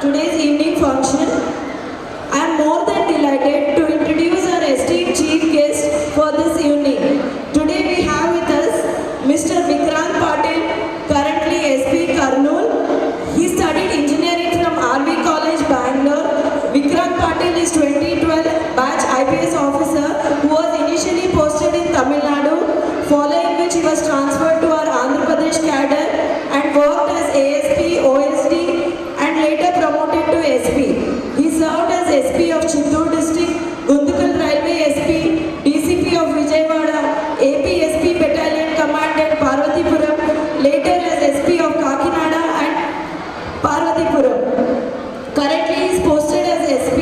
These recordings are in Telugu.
today's evening function. I am more than delighted to introduce our esteemed chief guest for this evening. Today we have with us Mr. Vikrant Patil, currently SP Kurnool. He studied engineering from RV College, Bangalore. Vikrant Patil is 2012 batch IPS officer who was initially posted in Tamil Nadu, following which he was transferred to our Andhra Pradesh cadre and worked as ASP, OSD and later promoted to SP. He served as SP of Chittoor district, Guntukal Railway SP, DCP of Vijayawada, AP SP Battalion Commandant Parvatipuram, later as SP of Kakinada and Parvatipuram. Currently he is posted as SP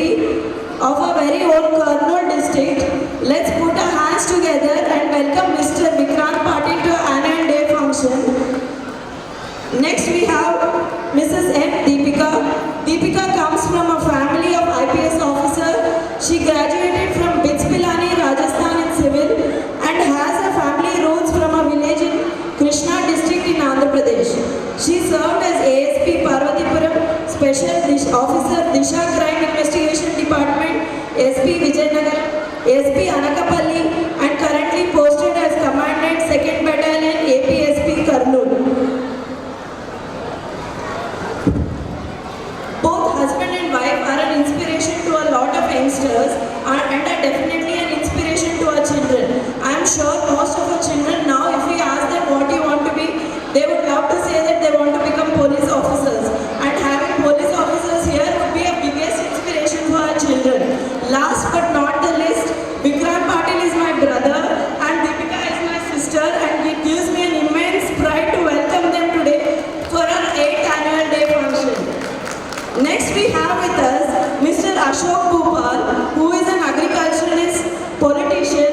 of our very own Kurnool district. Let's put our hands together and welcome Mr. Vikrant Patil to annual day function. Next we have Mrs. M. Deepika. Deepika comes from a family of IPS officer. She graduated from BITS Pilani, Rajasthan in civil and has a family roots from a village in Krishna district in Andhra Pradesh. She served as ASP Parvatipuram Special Officer Disha Crime Investigation Department, SP Vijayanagar, SP Anakapalli and currently posted as Commandant 2nd Battalion APSP Kurnool. Both husband and wife are an inspiration to a lot of youngsters and are definitely an inspiration to our children. I am sure most of our children now, if we ask them what you want to be, they would love to say that they want to become police officers. And having police officers here would be a biggest inspiration for our children. Last but not the least, Vikrant Patil is my brother and Deepika is my sister, and it gives me an immense pride to welcome them today for our 8th annual day function. Next we have with us Mr. Ashok Bhupal, who is an agriculturalist, politician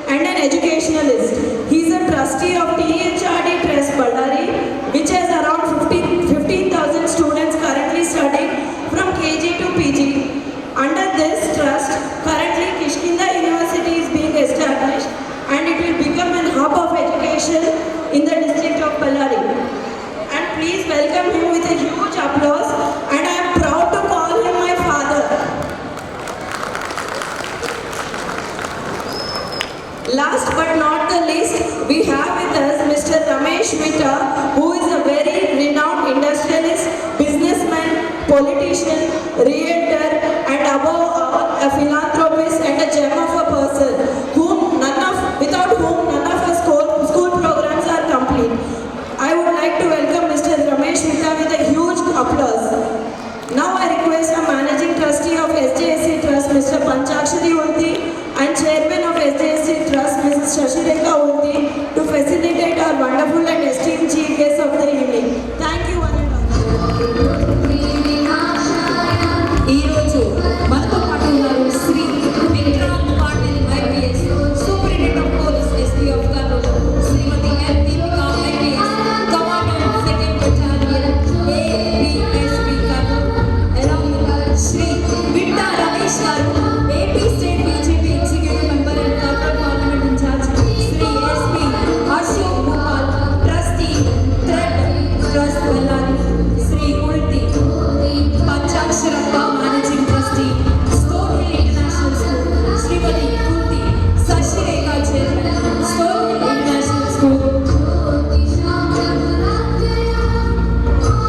and an educationalist. He is a trustee of THRD Trust Ballari, which has around 15,000 students currently studying from KG to PG. Under this trust, currently Kishkinda University is being established and it will become an hub of education in the district of Ballari. And please welcome him with a huge applause, and I am proud to call him my father. Last but not the least, we have with us Mr. Ramesh Vitta, who is a very renowned industrialist, businessman, politician, realtor and above all a philanthropist and a gem of a person without whom none of our school programs are complete. I would like to welcome Mr. Ramesh Vitta with a huge applause. Now I request our Managing Trustee of SJSC Trust, Mr. Panchakshari Unti, and Chairman of SJSC Trust, Mrs. Shashireka Unti, to facilitate our wonderful and esteemed chief guests of the evening. Thank you one and all. ఈరోజు మనతో పాటు ఉన్నారు Shri Vikrant Patil IPS, superintendent of police SP of Kurnool, Shrimati M. Deepika IPS, Commandant 2nd Battalion APSP Kurnool, along with Shri Vitta Ramesh garu, AP State BJP Executive Member and Kurnool Parliament in charge, Shri SP Ashok Bhupal, Trustee Thread Trust Ballari, Shri Ulti Panchaksharappa, Managing Trustee, Stonehill International School, Srimati Kunti Shashireka, Chairman, Stonehill International School,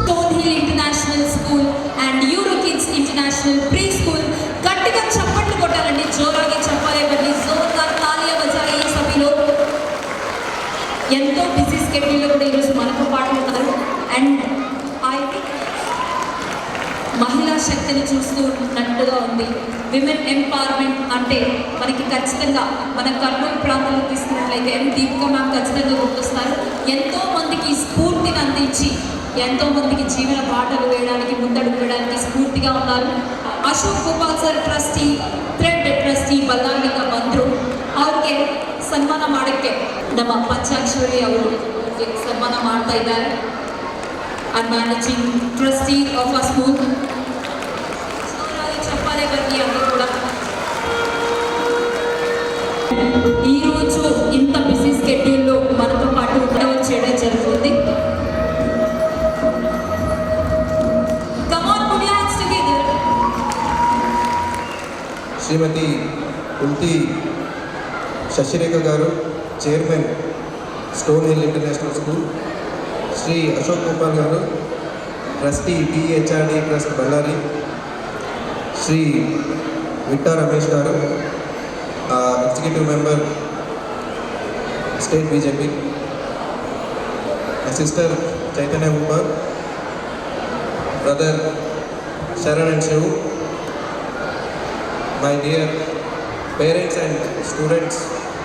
Stonehill International School and Eurokids International Preschool. గట్టిగా చప్పట్లు కొట్టాలండి, జోరాగా చెప్పాలి, బట్టి జోర్దార్ తాలియా బజాయి. సభీ లోగ్ ఎంతో బిజీ స్కెడ్యూల్లో కూడా ఈరోజు మనతో పాటు ఉన్నారు. అండ్ ఐ థింక్ మహిళా శక్తిని చూస్తున్నట్టుగా ఉంది. విమెన్ ఎంపవర్మెంట్ అంటే మనకి ఖచ్చితంగా మన కర్నూలు ప్రాంతంలో తీసుకున్నట్లయితే దీపికా మ్యామ్ ఖచ్చితంగా గుర్తొస్తారు. ఎంతో మందికి స్ఫూర్తిని అందించి ఎంతో మందికి జీవన బాటలు వేయడానికి, ముందడుగు వేయడానికి స్ఫూర్తిగా ఉన్నారు. Ashok Bhopal sir trustee, thread trustee Ballari ಬಂದರು. ಅವ್ರಿಗೆ ಸನ್ಮಾನ ಮಾಡೋಕ್ಕೆ ನಮ್ಮ ಪಂಚಾಕ್ಷರಿ ಅವರು ಸನ್ಮಾನ ಮಾಡ್ತಾ ಇದ್ದಾರೆ. And managing trustee of a school చెప్పాలి బట్టి అది కూడా ఈరోజు ఇంత బిజీ స్కెడ్యూల్లో మనతో పాటు చేయడం జరుగుతుంది. Come on, put your hands together. Shrimati Ulti Sasirekha garu, chairman Stone Hill International School, Shri Ashok Gopal garu, trustee THRD trust Ballari, Shri Vitta Ramesh garu, executive member state BJP, sister Chaitanya Gopal, brother Saran and Shiv, my dear parents and students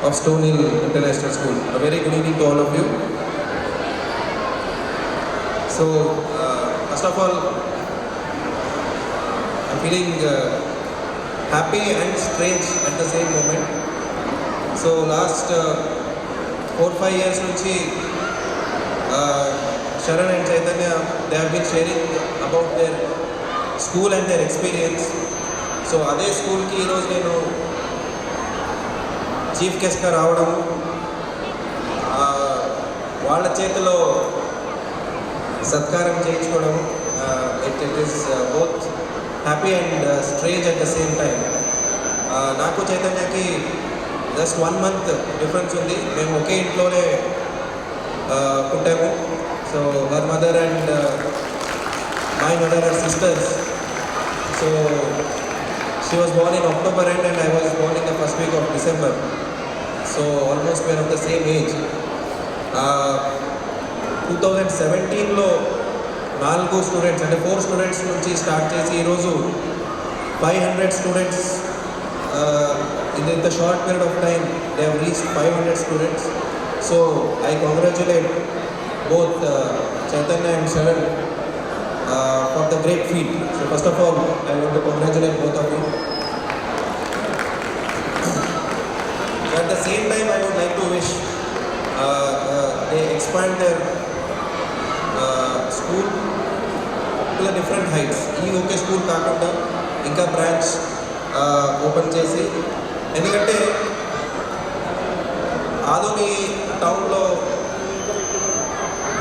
of Stone Hill International School. A very good evening to all of you. So, first of all, I'm feeling happy and strange at the same moment. So, last 4-5 years nunchi Sharan and Chaitanya, they have been sharing about their school and their experience. So అదే స్కూల్కి ఈరోజు నేను చీఫ్ గెస్ట్గా రావడం, వాళ్ళ చేతిలో సత్కారం చేయించుకోవడం, it is both happy and strange at the same time. నాకు చైతన్యకి జస్ట్ 1 month డిఫరెన్స్ ఉంది. మేము ఒకే ఇంట్లోనే పుట్టాము. So her mother and my mother are sisters. So she was born in October end and I was born in the first week of December. So almost we are of the same age. 2017లో 4 students అంటే 4 స్టూడెంట్స్ నుంచి స్టార్ట్ చేసి ఈరోజు 500 students. in the short period of time they have reached 500 students. So I congratulate both Chaitanya and Sharan for the great feat. So first of all, I want to congratulate both of you. At the same time, I would like to wish they expand their school to the different heights. ఈ ఒకే స్కూల్ కాకుండా ఇంకా బ్రాంచ్ ఓపెన్ చేసి, ఎందుకంటే ఆదోని టౌన్లో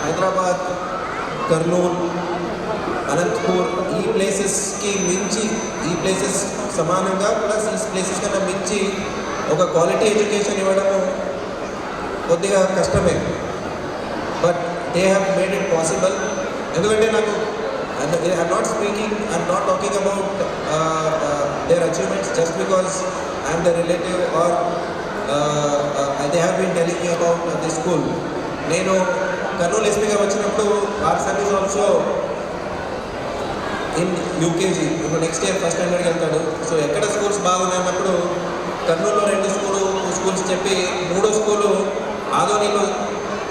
హైదరాబాద్, కర్నూలు, అనంతపూర్ ఈ ప్లేసెస్కి మించి, ఈ ప్లేసెస్ సమానంగా ప్లస్ ఈ ప్లేసెస్ కన్నా మించి ఒక క్వాలిటీ ఎడ్యుకేషన్ ఇవ్వడము కొద్దిగా కష్టమే. But they have made it possible. ఎందుకంటే నాకు I'm not speaking, I'm not talking about their achievements just because I'm the relative or they have been telling me about this school. నేను కర్నూలు ఎస్పీగా వచ్చినప్పుడు our service also in UKG, ఇప్పుడు నెక్స్ట్ ఇయర్ ఫస్ట్ స్టాండర్డ్కి వెళ్తాడు. సో ఎక్కడ స్కూల్స్ బాగున్నాయన్నప్పుడు కర్నూలులో 2 స్కూల్స్ చెప్పి 3వ స్కూలు ఆదోనిలో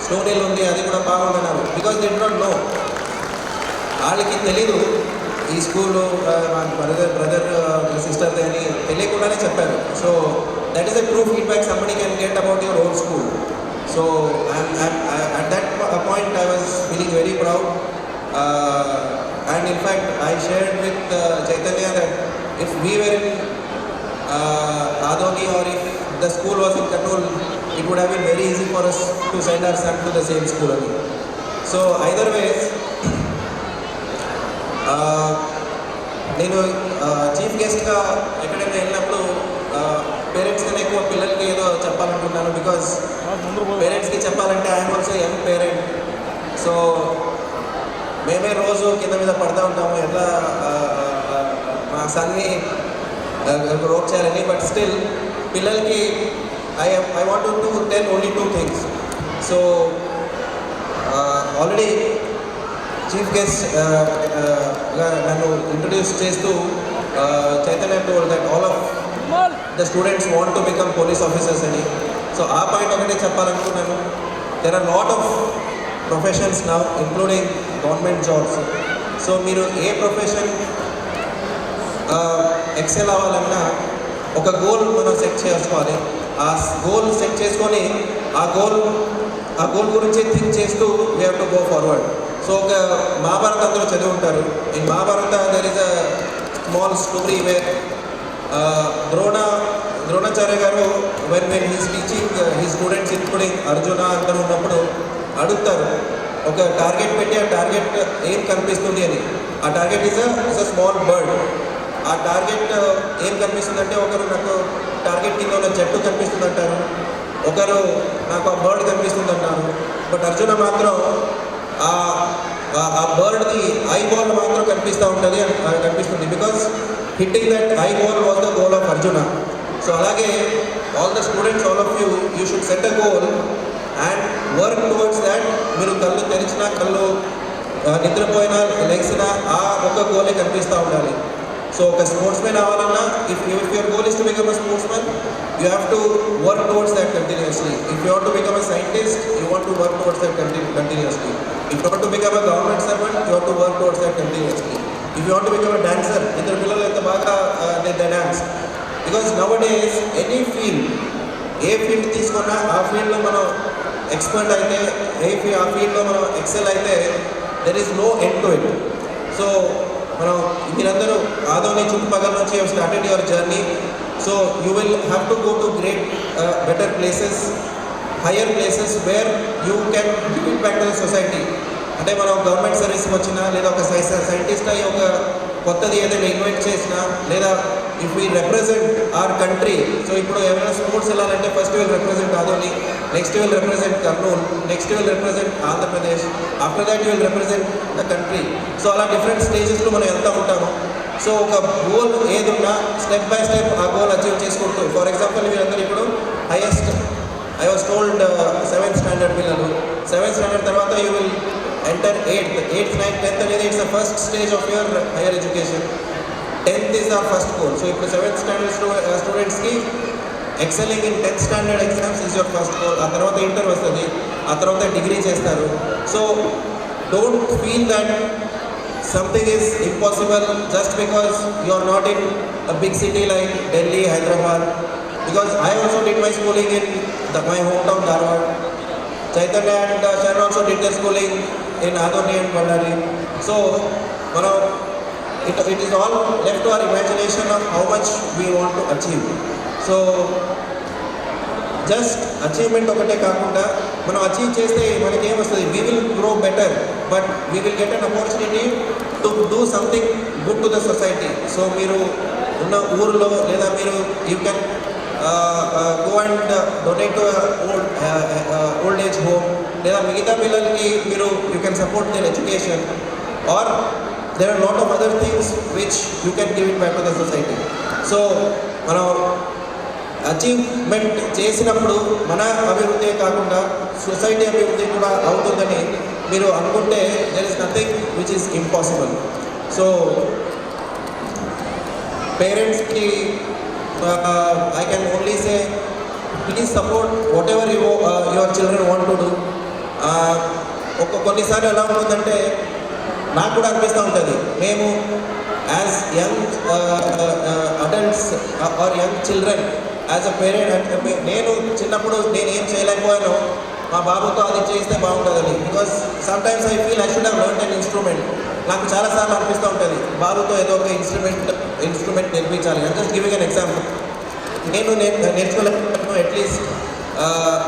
స్టోన్ హిల్ ఉంది, అది కూడా బాగుందన్నారు. Because they do not know, వాళ్ళకి తెలీదు ఈ స్కూలు బ్రదర్ సిస్టర్ది అని తెలియకుండానే చెప్పారు. So that is a true feedback somebody can get about your own school. So at that point I was feeling very proud, and in fact I shared with Chaitanya that if we were in Adoni or if the school was in Kannur, it would have been very easy for us to send our son to the same school again. So either ways, నేను చీఫ్ గెస్ట్గా ఎక్కడైనా వెళ్ళినప్పుడు పేరెంట్స్ కన్నా ఎక్కువ పిల్లలకి ఏదో చెప్పాలనుకుంటున్నాను. బికాజ్ పేరెంట్స్కి చెప్పాలంటే I'm also young parent. So మేమే రోజు కింద మీద పడుతూ ఉంటాము ఎట్లా మా సన్ని రోక్ చేయాలని. బట్ స్టిల్ పిల్లలకి I want to tell only 2 things. So already chief guest నన్ను ఇంట్రడ్యూస్ చేస్తూ Chaitanya told that all of the students want to become police officers అని. సో ఆ పాయింట్ ఒకటే చెప్పాలనుకున్నాను. There are lot of professions now including government jobs. So మీరు ఏ ప్రొఫెషన్ ఎక్సెల్ అవ్వాలన్నా ఒక గోల్ మనం సెట్ చేసుకోవాలి. ఆ గోల్ సెట్ చేసుకొని ఆ గోల్ గురించి థింక్ చేస్తూ we have to go forward. So ఒక మహాభారత అందరూ చదివి ఉంటారు. In Mahabharata there is a small story where Dronacharya గారు when he's teaching he students including Arjuna అందరూ ఉన్నప్పుడు అడుగుతారు, ఒక టార్గెట్ పెట్టి ఆ టార్గెట్ ఏం కనిపిస్తుంది అని. ఆ target is a small bird. ఆ టార్గెట్ ఏం కనిపిస్తుందంటే ఒకరు నాకు టార్గెట్ కింద ఉన్న జట్టు కనిపిస్తుంది అంటారు, ఒకరు నాకు ఆ బర్డ్ కనిపిస్తుంది అంటారు. బట్ అర్జున మాత్రం ఆ బర్డ్ది ఐ బాల్ మాత్రం కనిపిస్తూ ఉంటుంది కనిపిస్తుంది, because hitting that eye ball was the goal of Arjuna. So అలాగే all the students, all of you should set a goal and work towards that. మీరు కళ్ళు తెరిచినా, కళ్ళు నిద్రపోయినా, లెగ్సినా ఆ ఒక గోలే కనిపిస్తూ ఉండాలి. సో ఒక స్పోర్ట్స్ మ్యాన్ అవ్వాలన్నా, if your goal is to become a sports man, you have to work towards that continuously. If you want to become a scientist, you want to work towards that continuously. If you want to become a government servant, you want to work towards that continuously. If you want to become a dancer, ఇద్దరు పిల్లలు ఎంత బాగా they dance. Because now days any field, A field తీసుకున్నా ఆ ఫీల్డ్లో మనం ఎక్స్పర్ట్ అయితే, ఆ ఫీల్డ్లో మనం ఎక్సెల్ అయితే, there is no end to it. So మనం మీరందరూ ఆదోని చుట్టుపక్కల నుంచి you started your journey. So you will have to go to great better places, higher places where you can give it back to the society. అంటే మనం గవర్నమెంట్ సర్వీస్కి వచ్చినా, లేదా ఒక సైంటిస్ట్ అయ్యి ఒక కొత్తది ఏదైనా ఇన్వైట్ చేసినా, లేదా if we represent our country. So ఇప్పుడు ఏమైనా స్పోర్ట్స్ వెళ్ళాలంటే first will represent Adoni, next will represent Kurnool, next will represent Andhra Pradesh, after that will represent the country. So అలా డిఫరెంట్ స్టేజెస్లో మనం వెళ్తూ ఉంటాము. సో ఒక గోల్ ఏదున్నా స్టెప్ బై స్టెప్ ఆ గోల్ అచీవ్ చేసుకుంటూ, ఫర్ ఎగ్జాంపుల్ మీరందరూ ఇప్పుడు highest I was told 7th standard పిల్లలు, 7th స్టాండర్డ్ తర్వాత you will enter 8th 9th 10th అనేది it's the first stage of your higher education. 10th is the first goal. So ఇప్పుడు 7th స్టాండర్డ్ స్టూడెంట్స్కి excelling in 10th standard exams is your first goal. ఆ తర్వాత ఇంటర్ వస్తుంది, ఆ తర్వాత డిగ్రీ చేస్తారు. So don't feel that something is impossible just because you are not in a big city like Delhi, Hyderabad. Because I also did my schooling in my hometown Dharwad. Chaitanya and Sharon also did their schooling in Adoni and Ballari. So, it is all left to our imagination of how much we want to achieve. So, just achievement ఒకటే కాకుండా మనం అచీవ్ చేస్తే మనకి ఏమొస్తుంది, we will grow better, but we will get an opportunity to do something good to the society. So, మీరు ఉన్న ఊరిలో లేదా మీరు you can go and donate to old age home, లేదా మిగతా పిల్లలకి మీరు you can support their education, or there are lot of other things which you can give it back to the society. So మనం అచీవ్మెంట్ చేసినప్పుడు మన అభివృద్ధి కాకుండా సొసైటీ అభివృద్ధి కూడా అవుతుందని మీరు అనుకుంటే there is nothing which is impossible. So పేరెంట్స్కి I can only say, please support whatever your children want to do. కొన్నిసార్లు ఎలా ఉంటుందంటే నాకు కూడా అనిపిస్తూ ఉంటుంది, మేము as young adults or young children, as a parent, నేను చిన్నప్పుడు నేను ఏం చేయలేకపోయానో మా బాబుతో అది చేస్తే బాగుంటుందని. Because sometimes I feel I should have learned an instrument. నాకు చాలాసార్లు అనిపిస్తూ ఉంటుంది బాబుతో ఏదో ఒక ఇన్స్ట్రుమెంట్ నేర్పించాలి. I'm just giving an example. నేను నేర్చుకోలేకపోయాను, అట్లీస్ట్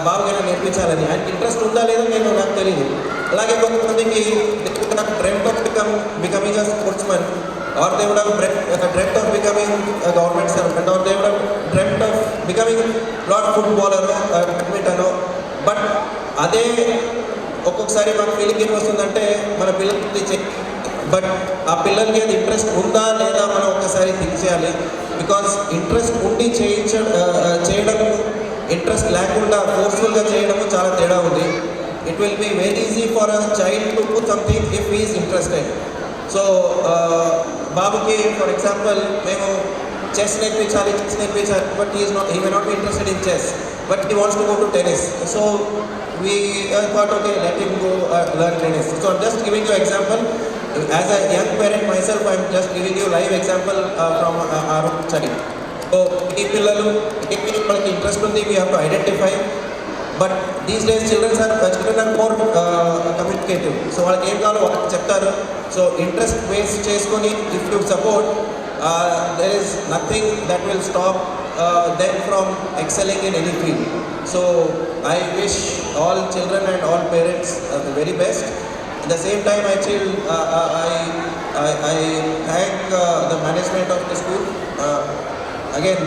బాబుకైనా నేర్పించాలని. ఆయనకి ఇంట్రెస్ట్ ఉందా లేదో నాకు తెలియదు. అలాగే కొంతమందికి dream of becoming a sportsman, or they would have dream of becoming a government servant, or they would have dream of becoming not footballer, badminton. But అదే ఒక్కొక్కసారి మన ఫీలింగ్ ఏం వస్తుందంటే మన పిల్లలకి, బట్ ఆ పిల్లలకి అది ఇంట్రెస్ట్ ఉందా లేదా మనం ఒక్కసారి థింక్ చేయాలి. బికాస్ ఇంట్రెస్ట్ ఉండి చేయడం, ఇంట్రెస్ట్ లేకుండా ఫోర్స్ఫుల్గా చేయడము చాలా తేడా ఉంది. It will be very easy for a child to do something if he is interested. So బాబుకి ఫర్ ఎగ్జాంపుల్ మేము చెస్ నేర్పించాలి, but he may not be interested in chess, but he wants to go to tennis. So we thought, okay, let him go learn tennis. So I'm just giving you example. As a young parent myself, I'm just giving you live example from our own child. So ఈ పిల్లలు మనకి ఇంట్రెస్ట్ ఉంది, we have to identify. But these days children are more communicative. So వాళ్ళకి ఏం కావాలో వాళ్ళకి చెప్తారు. సో ఇంట్రెస్ట్ బేస్ చేసుకొని if you support, there is nothing that will stop them from excelling in any field. So I wish all children and all parents the very best. At the same time, I thank the management of the school. Again,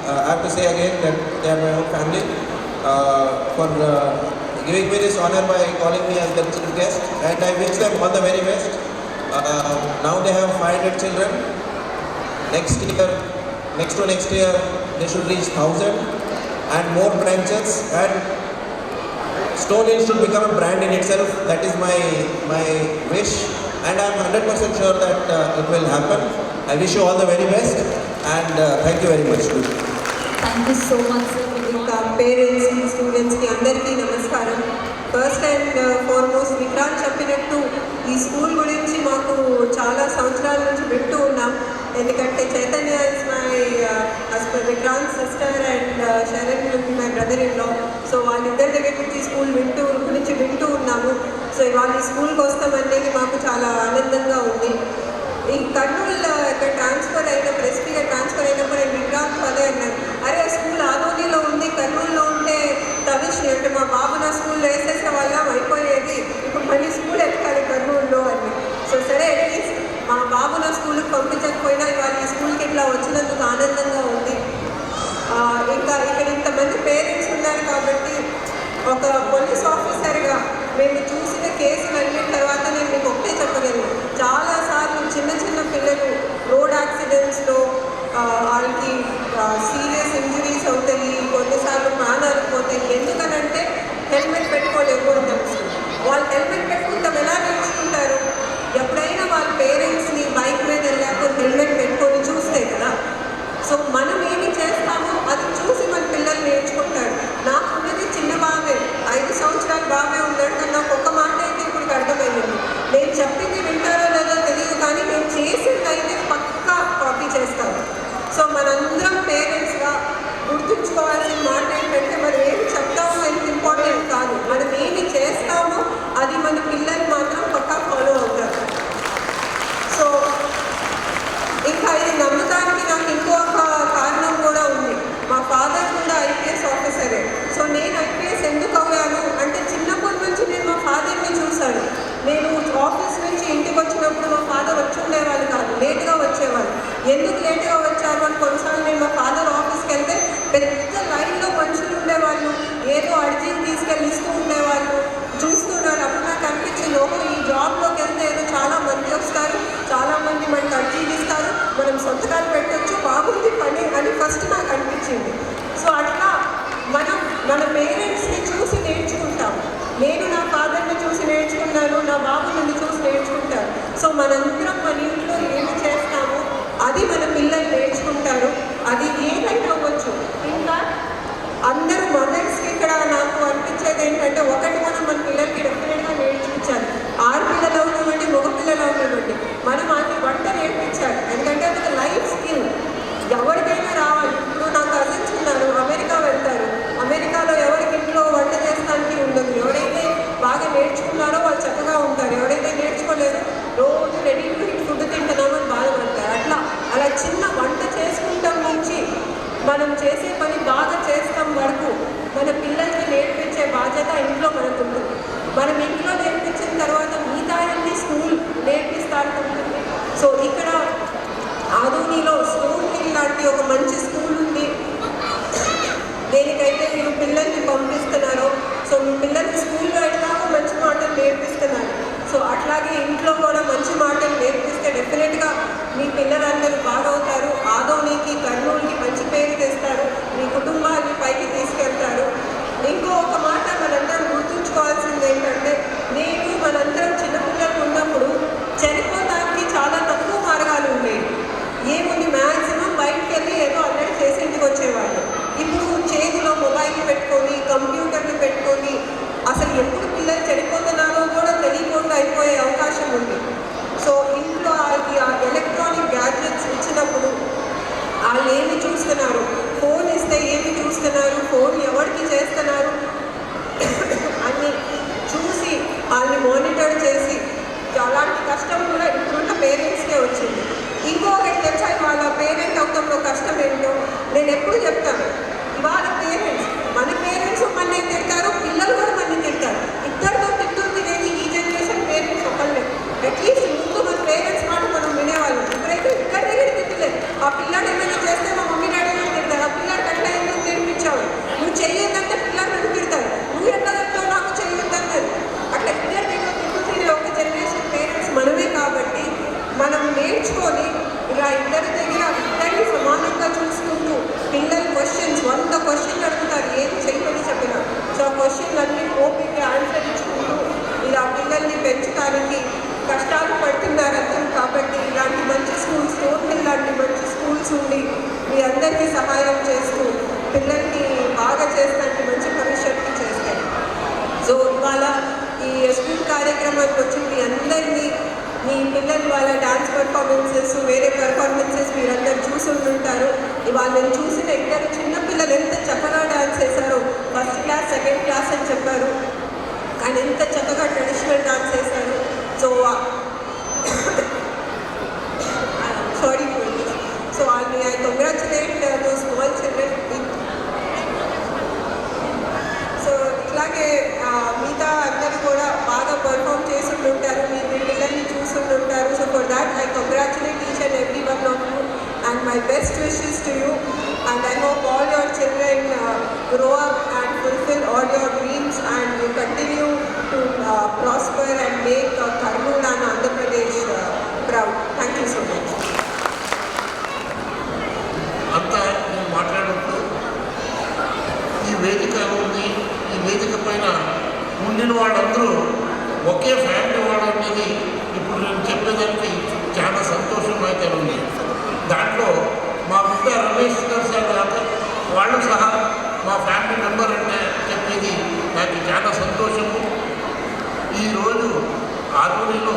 I have to say again that they are my own family for giving me this honor by calling me as the chief guest, and I wish them all the very best. Now they have 500 children. Next to next year, they should reach 1,000 and more branches, and Stone Hill should become a brand in itself. That is my wish, and I am 100% sure that it will happen. I wish you all the very best, and thank you very much. Thank you so much, sir. ఇంకా పేరెంట్స్కి స్టూడెంట్స్కి అందరికీ నమస్కారం. ఫస్ట్ అండ్ ఫార్మోస్ట్ విక్రాంత్ చెప్పినట్టు ఈ స్కూల్ గురించి మాకు చాలా సంవత్సరాల నుంచి వింటూ ఉన్నాం. ఎందుకంటే Chaitanya is my husband, Vikrant sister and Saran my brother in law. So వాళ్ళిద్దరి దగ్గర నుంచి స్కూల్ గురించి వింటూ ఉన్నాము. సో ఇవాళ ఈ స్కూల్కి వస్తామనేది మాకు చాలా ఆనందంగా ఉంది. ఈ కర్నూలు ట్రాన్స్ఫర్ అయినప్పుడు, ఎస్పీగా ట్రాన్స్ఫర్ అయినప్పుడు నేను విక్రాంత్ అదే అన్నాను, అరే ఆ స్కూల్ ఆదోనిలో ఉంది, కర్నూలులో ఉంటే తవిష్ అంటే మా బాబు నా స్కూల్లో వేసేసిన వల్ల అయిపోయేది, ఇప్పుడు మళ్ళీ స్కూల్ ఎక్కాలి కర్నూలులో అని. సో సరే అట్లీస్ట్ మా బాబు నా స్కూల్కి పంపించకపోయినా ఇవాళ ఈ స్కూల్కి ఇట్లా వచ్చినందుకు ఆనందంగా ఉంది. ఇంకా ఇక్కడ ఇంతమంది పేరెంట్స్ ఉన్నారు కాబట్టి ఒక పోలీస్ ఆఫీసర్గా మేము చూసిన కేసులన్నీ తర్వాత నేను మీకు ఒకటే చెప్పగలను. చాలాసార్లు చిన్న చిన్న పిల్లలు రోడ్ యాక్సిడెంట్స్లో వాళ్ళకి సీరియస్ ఇంజరీస్ అవుతాయి, కొన్నిసార్లు ప్రాణాలు పోతాయి. ఎందుకనంటే హెల్మెట్ పెట్టుకోలేకపోవడం తెలుస్తుంది. వాళ్ళు హెల్మెట్ పెట్టుకుంటాం ఎలా నేర్చుకుంటారు? ఎప్పుడైనా వాళ్ళ పేరెంట్స్ని బైక్ మీద వెళ్ళాక హెల్మెట్ పెట్టుకొని చూస్తే కదా. సో మనం ఏమి చేస్తామో అది చూసి మన పిల్లలు నేర్చుకుంటారు. నాకున్నది చిన్న బాబే, 5 సంవత్సరాల బాబే ఉన్నాడు, కానీ నాకు ఒక మాట అయితే ఇప్పుడు అర్థమైంది. నేను చెప్పింది వింటారో లేదో తెలియదు, కానీ నేను చేసింది అయితే పక్కా కాపీ చేస్తాను. సో మనందరం పేరెంట్స్గా గుర్తుంచుకోవాల్సిన మాట ఏంటంటే మనం ఏమి చెప్తామో ఎంత ఇంపార్టెంట్ కాదు, మనం ఏమి చేస్తామో అది మన పిల్లలు మాత్రం పక్కా ఫాలో అవుతారు. సో ఇంకా ఇది నమ్మకానికి నాకు ఇంకొక కారణం కూడా ఉంది. మా ఫాదర్ కూడా ఐపీఎస్ ఆఫీసరే. సో నేను ఐపీఎస్ ఎందుకు అవ్వాను అంటే చిన్నప్పటి నుంచి నేను మా ఫాదర్ని చూశాను. నేను ఆఫీస్ నుంచి ఇంటికి వచ్చినప్పుడు మా ఫాదర్ వచ్చి ఉండేవాళ్ళు కాదు, లేట్గా వచ్చేవాళ్ళు. ఎందుకు లేట్గా వచ్చారు అని కొన్నిసార్లు నేను మా ఫాదర్ ఆఫీస్కి వెళ్తే పెద్ద లైన్లో మనుషులు ఉండేవాళ్ళు, ఏదో అర్జీని తీసుకెళ్ళి ఇస్తూ ఉండేవాళ్ళు. చూస్తున్నారు అప్పుడు నాకు అనిపించింది, ఓహో ఈ జాబ్లోకి వెళ్తే ఏదో చాలా మంది వస్తారు, చాలామంది మనకు అర్జీలు ఇస్తారు, మనం సొంతకాలు పెట్టచ్చు, బాగుంది పని అని ఫస్ట్ నాకు అనిపించింది. సో అట్లా మనం మన పేరెంట్స్ని చూసి నేర్చుకుంటాం. నేను నా ఫాదర్ని చూసి నేర్చుకున్నాను, నా బాబు నుండి చూసి నేర్చుకుంటాను. సో మనందరం మన ఇంట్లో ఏమి చేస్తామో అది మన పిల్లలు నేర్చుకుంటారు. అది ఏదైనా అవ్వచ్చు. ఇంకా అందరూ మదర్స్కి ఇక్కడ నాకు అనిపించేది ఏంటంటే ఒకటి మనం మన పిల్లలకి డెఫినెట్గా నేర్పించాలి. ఆడపిల్లలు అవనివ్వండి, మగపిల్లలు అవనివ్వండి, మనం అది వంట నేర్పించాలి. ఎందుకంటే అది ఒక లైఫ్ స్కిల్, ఎవరికైనా రావాలి. ఇప్పుడు నా కజిన్స్ ఉన్నారు, అమెరికా వెళ్తారు. అమెరికాలో ఎవరికి ఇంట్లో వంట చేస్తానికి ఉండదు. ఎవరైతే బాగా నేర్చుకున్నారో వాళ్ళు చక్కగా ఉంటారు, ఎవరైతే నేర్చుకోలేదో రోజు రెడీ టు ఈట్ ఫుడ్ తింటున్నామని బాధపడతారు. అలా చిన్న వంట చేసుకుంటాం నుంచి మనం చేసే పని బాగా చేస్తాం వరకు మన పిల్లల్ని నేర్పించే బాధ్యత ఇంట్లో మనకు ఉంటుంది. మనం ఇంట్లో నేర్పించిన తర్వాత మిగతా అన్ని స్కూల్ నేర్పిస్తారు ఉంటుంది. సో ఇక్కడ ఆదోనిలో స్టోన్ హిల్ లాంటి ఒక మంచి స్కూల్ ఉంది. దేనికైతే మీరు పిల్లల్ని పంపిస్తున్నారో, సో మీ పిల్లల్ని స్కూల్లో ఎట్లాగో మంచి మాటలు నేర్పిస్తున్నారు. సో అట్లాగే ఇంట్లో కూడా మంచి మాటలు నేర్పిస్తే డెఫినెట్గా మీ పిల్లలందరూ బాగవుతారు. ఆదోనికి, కర్నూలుకి మంచి పేరు తెస్తారు, మీ కుటుంబాన్ని పైకి తీసుకెళ్తారు. ఇంకో ఒక మాట మనందరం గుర్తుంచుకోవాల్సింది ఏంటంటే, నేను మనందరం చిన్నపిల్లలు ఉన్నప్పుడు చనిపోవడానికి చాలా తక్కువ మార్గాలు ఉండేవి. ఏముంది, మ్యాక్సిమం బయటకు వెళ్ళి ఏదో అల్లరి చేసి ఇంటికి వచ్చేవాళ్ళు. ఇప్పుడు చేతిలో మొబైల్ పెట్టుకొని, కంప్యూటర్ని పెట్టుకొని అసలు ఎప్పుడు పిల్లలు చనిపోతున్నారో కూడా తెలియకుండా అయిపోయే అవకాశం ఉంది. సో ఇంట్లో వాళ్ళకి ఆ ఎలక్ట్రానిక్ గ్యాడ్జెట్స్ ఇచ్చినప్పుడు వాళ్ళు ఏమి చూస్తున్నారు, ఫోన్ ఇస్తే ఏమి చూస్తున్నారు, ఫోన్ ఎవరికి చేస్తున్నారు అన్నీ చూసి వాళ్ళని మానిటర్ చేసి అలాంటి కష్టం కూడా ఇప్పుడున్న పేరెంట్స్కే వచ్చింది. ఇంకొకటి తెలుసా, వాళ్ళ పేరెంట్ అవడంలో కష్టం ఏంటో నేను ఎప్పుడు చెప్తాను. ఇవాళ పేరెంట్స్, మన పేరెంట్స్ మనల్ని తింటారు, పిల్లలు కూడా మనల్ని తింటారు. ఇద్దరితో తిట్టు తినేది ఈ జనరేషన్ పేరెంట్స్ ఒక కూర్చుండి మీ అందరికీ సహాయం చేస్తూ పిల్లల్ని బాగా చేస్తానికి మంచి భవిష్యత్తు చేస్తాయి. సో ఇవాళ ఈ స్కూల్ కార్యక్రమానికి వచ్చి మీ అందరినీ మీ పిల్లలు వాళ్ళ డాన్స్ పర్ఫార్మెన్సెస్ వేరే పర్ఫార్మెన్సెస్ మీరందరూ చూసుంటుంటారు. ఇవాళ నేను చూసిన ఇద్దరు చిన్నపిల్లలు ఎంత చక్కగా డాన్స్ చేశారో, ఫస్ట్ క్లాస్ సెకండ్ క్లాస్ అని చెప్పారు, కానీ ఎంత చక్కగా ట్రెడిషనల్ డాన్స్ చేశారు. So sorry so I congratulate those small children. So ఇట్లాగే మిగతా అందరూ కూడా బాగా పర్ఫామ్ చేస్తుంటారు, మీ పిల్లల్ని చూస్తుంటారు. So for that I congratulate each and every one of you and my best wishes to you and I hope all your children grow up and fulfill all your dreams and you continue to prosper and make Kurnool and Andhra Pradesh proud. Thank you so much. అంతా నేను మాట్లాడుతూ ఈ వేదిక ఉంది, ఈ వేదిక పైన ఉండిన వాళ్ళందరూ ఒకే ఫ్యామిలీ వాళ్ళు అనేది ఇప్పుడు నేను చెప్పేదానికి చాలా సంతోషం అయితే ఉంది. దాంట్లో మా బిడ్డ రమేష్ గారు సార్ కాక వాళ్ళు సహా మా ఫ్యామిలీ మెంబర్ అంటే చెప్పేది నాకు చాలా సంతోషము. ఈరోజు ఆర్మూరిలో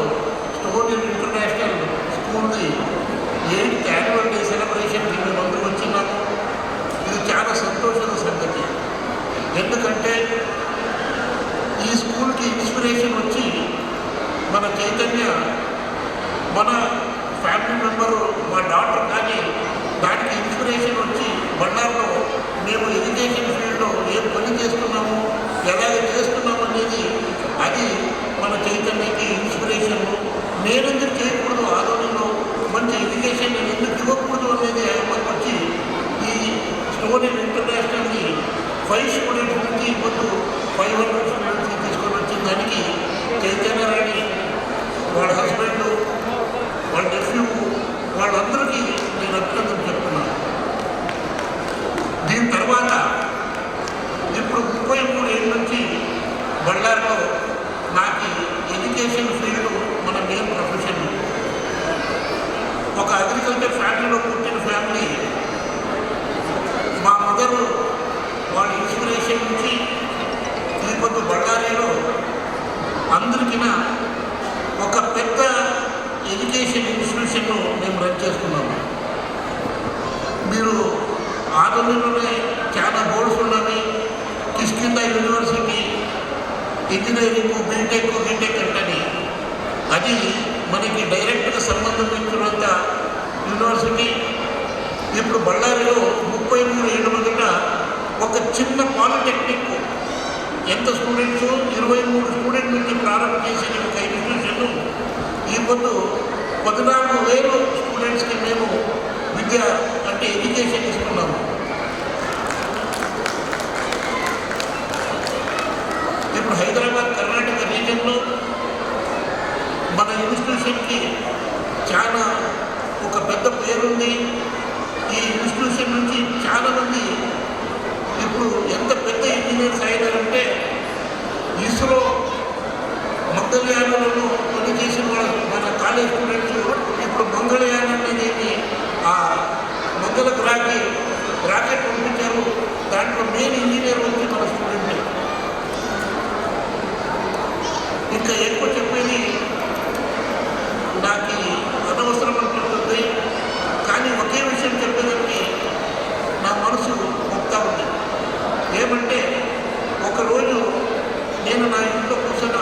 స్టోన్ ఇంటర్నేషనల్ స్కూల్ది 8th యాన్యువల్ డే సెలబ్రేషన్కి మేమందరూ వచ్చినాము. ఇది చాలా సంతోషದ సంగతి. ఎందుకంటే ఈ స్కూల్కి ఇన్స్పిరేషన్ వచ్చి మన చైతన్య మన ఫ్యామిలీ మెంబరు మా డాక్టర్ కానీ దానికి ఇన్స్పిరేషన్ వచ్చి బళ్ళార్లో మేము ఎడ్యుకేషన్ ఫీల్డ్లో ఏం పని చేస్తున్నాము, ఎలాగ చేస్తున్నాము అనేది అది మన చైతన్యకి ఇన్స్పిరేషను. నేనెందుకు చేయకూడదు, ఆదోళనలో మంచి ఎడ్యుకేషన్ ఎందుకు ఇవ్వకూడదు అనేది మనకు వచ్చి ఈ స్టోన్ ఇంటర్నేషనల్ని 5 స్టూడెంట్స్ నుంచి ఇప్పుడు 500 స్టూడెంట్స్కి తీసుకొని వచ్చిన దానికి చైతన్యరాణి వాళ్ళ హస్బెండ్ వాళ్ళ నెఫ్యూ వాళ్ళందరికీ నేను అభినందన చెప్తున్నాను. దీని తర్వాత ఇప్పుడు 33 ఏళ్ళ నుంచి బళ్ళార్లో నాకు ఎడ్యుకేషన్ ఫీల్డ్ మన మెయిన్ ప్రొఫెషన్. ఒక అగ్రికల్చర్ ఫ్యామిలీలో పుట్టిన ఫ్యామిలీ. మా మదరు వాళ్ళ ఇన్స్పిరేషన్ నుంచి ఈ పొద్దు బళ్ళారిలో అందరికీ ఒక పెద్ద ఎడ్యుకేషన్ ఇన్స్టిట్యూషన్ను మేము రన్ చేస్తున్నాము. మీరు ఆదోళనలోనే చాలా బోర్డ్స్ ఉన్నవి. కిష్కింద యూనివర్సిటీ ఇంజనీరింగ్ బీటెక్ అంటని అది మనకి డైరెక్ట్గా సంబంధం ఇచ్చినంత యూనివర్సిటీ. ఇప్పుడు బళ్ళారిలో 33 ఏళ్ళ మొదట ఒక చిన్న పాలిటెక్నిక్ ఎంత స్టూడెంట్స్ 23 స్టూడెంట్ నుంచి ప్రారంభం చేసిన ఒక ఇన్స్టిట్యూషన్ను ఈ పొద్దు 14,000 స్టూడెంట్స్కి మేము విద్య అంటే ఎడ్యుకేషన్ ఇస్తున్నాము. ఇప్పుడు హైదరాబాద్ కర్ణాటక రీజన్లో మన ఇన్స్టిట్యూషన్కి చాలా ఒక పెద్ద పేరుంది. ఈ ఇన్స్టిట్యూషన్ నుంచి చాలామంది ఇప్పుడు ఎంత పెద్ద ఇంజనీర్స్ అయినారంటే ఇస్రో మంగళయానంలో పనిచేసిన వాళ్ళు మన కాలేజ్ స్టూడెంట్స్ ఇప్పుడు మంగళయానం అనేది ఆ మంగళ గ్రహానికి రాకెట్ పంపించారు. దాంట్లో మెయిన్ ఇంజనీర్ వచ్చి మన స్టూడెంట్. ఇంకా ఎక్కువ చెప్పేది నాకు అనవసరం అనిపిస్తుంది, కానీ ఒకే విషయం చెప్పేదానికి నా మనసు మొత్తా ఉంది. ఏమంటే ఒకరోజు నేను నా ఇంట్లో కూర్చున్న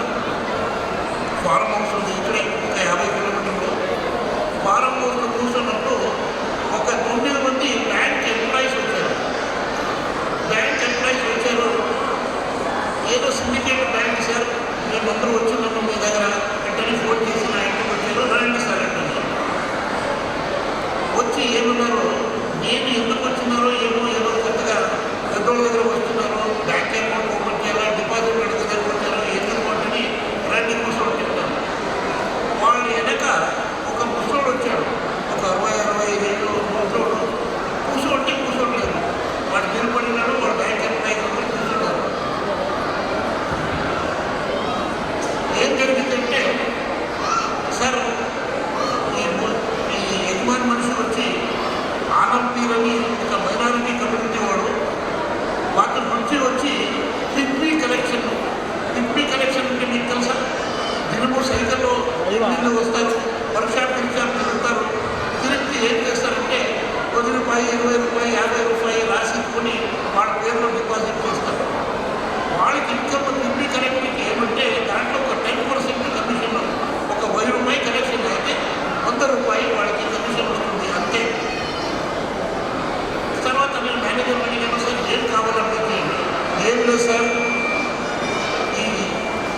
ఫారం హౌస్ ఉంది, ఇక్కడే ఒక 50 కిలోమీటర్లు. ఫారం హౌస్లో కూర్చున్నప్పుడు ఒక 9 మంది బ్యాంక్ ఎంప్లాయీస్ వచ్చారు. ఏదో సిండికేట్ బ్యాంక్ సార్ మేమందరూ వచ్చినాము మీ దగ్గర వెంటనే ఫోన్ చేసి నా ఇంటికి వచ్చారు, రండి సార్ అంటే వచ్చి ఏమన్నారు, నేను ఎందుకు వచ్చినారో ఏదో కొత్తగా పెట్రోల్ దగ్గర వస్తున్నారు, బ్యాంక్ అకౌంట్ ఓపెన్ చేయాలా, డిపాజిట్ దగ్గర వచ్చారో ఎందుకు అంటే రండి కూర్చోని చెప్తాను. వాళ్ళు వెనక ఒక ముసలోడు వచ్చాడు, ఒక 60-65 ఏళ్ళు ముసలోడు. కూర్చోట్లేదు, వాడు నిలబడినాడు. వాడు బ్యాంక్ ఎంప్లాయీ కూర్చున్నారు. ఏం జరిగిందంటే సార్ ఈ యజమాని మనిషి వచ్చి రూపాయి 20 రూపాయి 50 రూపాయలు రాసిచ్చుకొని వాళ్ళ పేరులో డిపాజిట్ చేస్తారు. వాళ్ళకి ఇన్కమ్ తిండి కలెక్టర్కి ఏమంటే దాంట్లో ఒక 10% కమిషన్, ఒక 1000 రూపాయి కలెక్షన్ అయితే 100 రూపాయలు వాళ్ళకి కమిషన్ వస్తుంది అంతే. తర్వాత నేను మేనేజర్ అడిగాను, సార్ ఏం కావాలంటే ఏం లేదు సార్, ఈ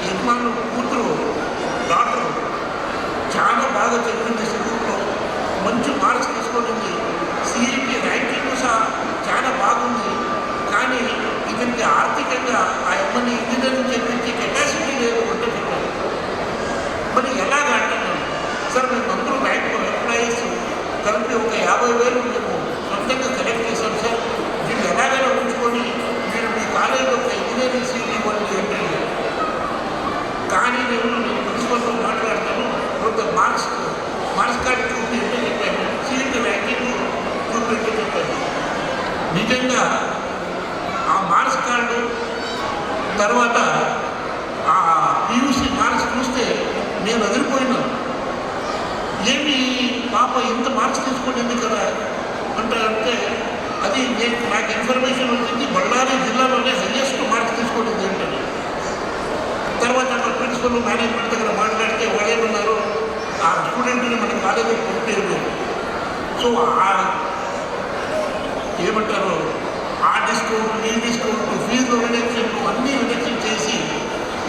యజమాను కూతురు డాక్టర్ చాలా బాగా చెప్పింది, చదువులో మంచి మార్క్స్ తీసుకుంటుంది, సిఈటి ర్యాంకింగ్ సహా చాలా బాగుంది, కానీ ఇతనికి ఆర్థికంగా ఆ అమ్మని ఇంజనీరింగ్ చెప్పించి కెపాసిటీ లేదు అంటే చెప్పాను. మరి ఎలాగ అంటున్నాను, సార్ మేము అందరూ బ్యాంకు ఎంప్లాయీస్ కలిపి ఒక 50,000 మేము సొంతంగా కలెక్ట్ చేశాం సార్, దీన్ని ఎలాగైనా ఉంచుకొని మీరు మీ కాలేజీలో ఒక ఇంజనీరింగ్ సీట్ ఇవ్వండి అంటే. కానీ నేను ప్రిన్సిపల్తో మాట్లాడతాను, కొంత మార్క్స్ కార్డు చూపి అంటే చెప్పాను, సీట్ ర్యాంకింగ్ చూపించి చెప్పాను. నిజంగా ఆ మార్క్స్ కార్డు తర్వాత ఆ పియూసీ మార్క్స్ చూస్తే నేను అదిరిపోయినాను. ఏమి పాప ఇంత మార్క్స్ తీసుకునేది కదా అంటే అది నాకు ఇన్ఫర్మేషన్ వచ్చింది, బళ్ళారి జిల్లాలోనే హైయెస్ట్ మార్క్స్ తీసుకునేది ఏంటని. తర్వాత మా ప్రిన్సిపల్ మేనేజ్మెంట్ దగ్గర మాట్లాడితే వాళ్ళు ఏమన్నారు, ఆ స్టూడెంట్ని మన కాలేజీకి పంపేది. సో ఏమంటారు, ఆ డిస్కౌంట్ ఈ డిస్కౌంట్ ఫీజు రిడక్షన్ అన్నీ రిడక్షన్ చేసి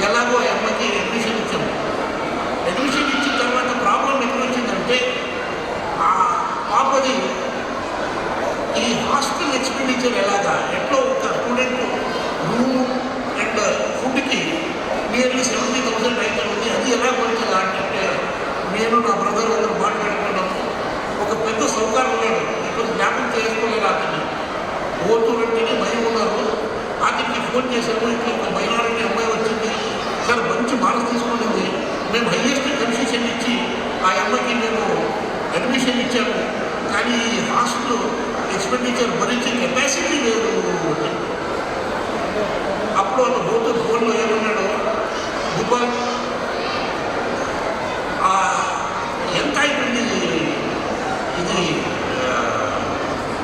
ఎలాగో అమ్మకి అడ్మిషన్ ఇచ్చాము. అడ్మిషన్ ఇచ్చిన తర్వాత ప్రాబ్లం ఎక్కడ వచ్చిందంటే, ఆ పాపది ఈ హాస్టల్ ఎక్స్పెండిచర్ ఎలాగా ఎట్లో ఒక స్టూడెంట్ రూమ్ అండ్ ఫుడ్కి నియర్లీ 70,000 అయితే ఉంది. అది ఎలా పడుతుందా అంటే నేను నా బ్రదర్ అందరూ మాట్లాడుకున్నాము. ఒక పెద్ద సౌకర్యం ఉన్నాడు, ఇప్పుడు జ్ఞాపకం చేసుకోలేదు. అతన్ని ఓటూరు అంటేనే భయం ఉన్నారు. అతనికి ఫోన్ చేశాము, ఇట్లా ఒక మైనారిటీ అమ్మాయి వచ్చింది సార్, మంచి మార్క్స్ తీసుకునింది, మేము హైయెస్ట్ కన్సెషన్ ఇచ్చి ఆ అమ్మాయికి మేము అడ్మిషన్ ఇచ్చాము, కానీ ఈ హాస్టల్ ఎక్స్పెండిచర్ భరించే కెపాసిటీ లేదు. అప్పుడు అతను ఓటూరు ఫోన్లో ఏమన్నాడు, గోపాల్ ఎంత అయిపోయింది ఇది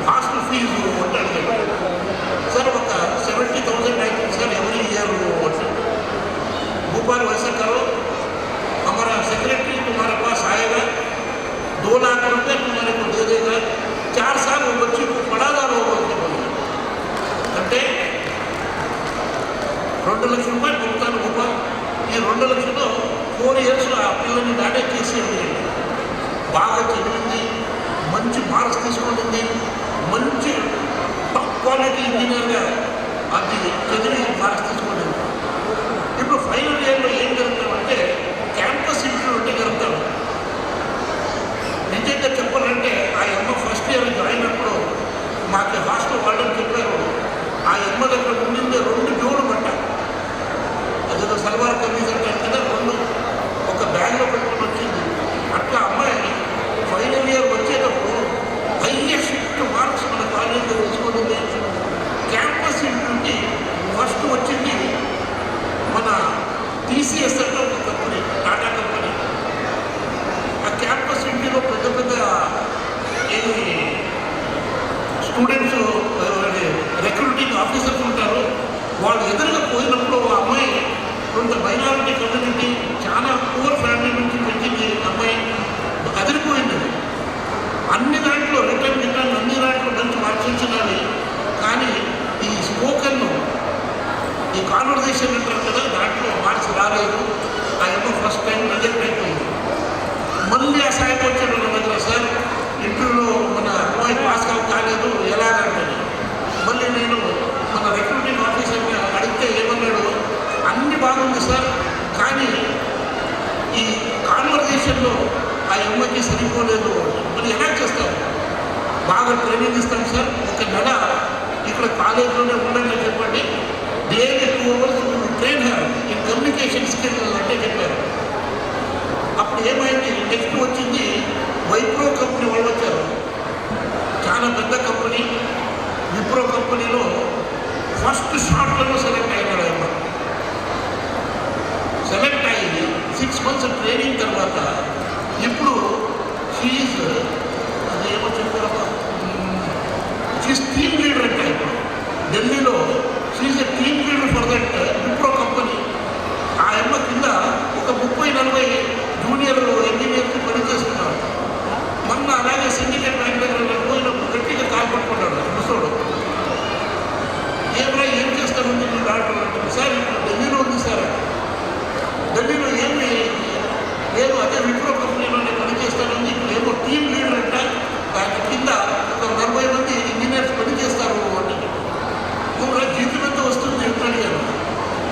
హాస్టల్ ఫీజు ఉంటాడు సార్, ఒక 70,000 అవుతుంది సార్ ఎవరి ఇయర్ అంటాడు. भोपाल वैसा करो, हमारा सेक्रेटरी तुम्हारे पास आएगा, 2 लाख रुपये तुम्हारे को दे देगा, 4 साल वो बच्चे को पढ़ादा रहो అంటే 2 లక్షల రూపాయలు పొందుతాను గోపాల్. ఈ 2 లక్షలు 4 ఇయర్స్ ఆ పిల్లల్ని డాటా చేసేది. బాగా చదివింది, మంచి మార్క్స్ తీసుకుంటుంది, మంచి టాప్ క్వాలిటీ ఇంజనీర్గా అది చదివి మార్క్స్ తీసుకుంటుంది. ఇప్పుడు ఫైనల్ ఇయర్లో ఏం జరుగుతామంటే క్యాంపస్ ఇంటర్వ్యూ జరుగుతాం. నిజంగా చెప్పాలంటే ఆ అమ్మ ఫస్ట్ ఇయర్ జాయిన్ అప్పుడు మాకు హాస్టల్ వాళ్ళని చెప్పారు, ఆ అమ్మ దగ్గర ఉండిందే 2 జోడు బట్ట, అదేదో సల్వార్ కమీజ్ అంటారు కదా, 2 ఒక బ్యాగ్లో పెట్టుకుని వచ్చింది. అట్లా అమ్మాయి ఫైనల్ ఇయర్ వచ్చేటప్పుడు హైయెస్ట్ మార్క్స్ మన కాలేజీలో తీసుకుంటుంది. క్యాంపస్ ఇంటర్వ్యూకి ఫస్ట్ వచ్చింది మన టీసీఎస్ అంటే ఒక కంపెనీ, టాటా కంపెనీ. ఆ క్యాంపస్ ఇంటర్వ్యూలో పెద్ద పెద్ద స్టూడెంట్స్ రిక్రూటింగ్ ఆఫీసర్స్ ఉంటారు. వాళ్ళు ఎదురుగా పోయినప్పుడు ఆ అమ్మాయి కొంత మైనారిటీ కమ్యూనిటీ, చాలా పూర్ ఫ్యామిలీ నుంచి వచ్చింది అమ్మాయి, అదిరిపోయింది. అన్ని దాంట్లో రిటర్న్ అన్ని దాంట్లో మంచి మార్క్స్ వచ్చినవి. కానీ ఈ స్పోకన్, ఈ కాన్వర్జేషన్ అంటారు కదా, దాంట్లో మార్క్స్ రాలేదు. ఆ అమ్మ ఫస్ట్ టైం రిజెక్ట్ అయిపోయింది. మళ్ళీ ఆ సాయం వచ్చాడు నా దగ్గర, సార్ ఇంటర్వ్యూలో మన అమ్మాయి పాస్ కాలేదు ఎలాగంటే. మళ్ళీ నేను మన రిక్రూటింగ్ ఆఫీసర్ని అడిగితే ఏమన్నాడు, అన్ని బాగుంది సార్, కానీ ఈ కాన్వర్జేషన్లో ఆ అమ్మాయికి సరిపోలేదు. మరి ఎలా చేస్తాం, బాగా ట్రైనింగ్ ఇస్తాం సార్, 1 నెల ఇక్కడ కాలేజీలోనే ఉండండి చెప్పండి, daily 2 hours train her in communication skill అంటే చెప్పారు. అప్పుడు ఏమైంది, నెక్స్ట్ వచ్చింది వైప్రో కంపెనీ వాళ్ళు వచ్చారు, చాలా పెద్ద కంపెనీ. విప్రో కంపెనీలో ఫస్ట్ షార్ట్లలో సెలెక్ట్ అయినాడు ఆయన. సెలెక్ట్ అయ్యి 6 months ట్రైనింగ్ తర్వాత ఇప్పుడు షీఈ్, అది ఏమో చెప్పారమ్మా, షీస్ టీమ్ లీడర్ అంటే ఇప్పుడు ఢిల్లీలో she's a team leader for that Wipro company. ఆ అమ్మ కింద ఒక 30-40 జూనియర్ ఇంజనీర్స్ పనిచేస్తున్నారు. మొన్న అలాగే సిండికేట్ బ్యాంక్ దగ్గర పోయినప్పుడు గట్టిగా కాల్పట్టుకున్నాడు ముసోడు. ఏమైనా ఏం చేస్తానండి మీ డాక్టర్ అంటే, సార్ ఇప్పుడు ఢిల్లీలో ఉంది సార్, ఢిల్లీలో ఏమి లేదు, అదే విప్రో కంపెనీలో నేను పనిచేస్తానండి, ఇప్పుడు ఏమో టీమ్ లీడర్ అంట, దాని కింద ఒక 40 మంది ఇంజనీర్స్ పనిచేస్తారు అంటే. కూడా జీతం ఎంత వస్తుంది ఎంత అడిగాను.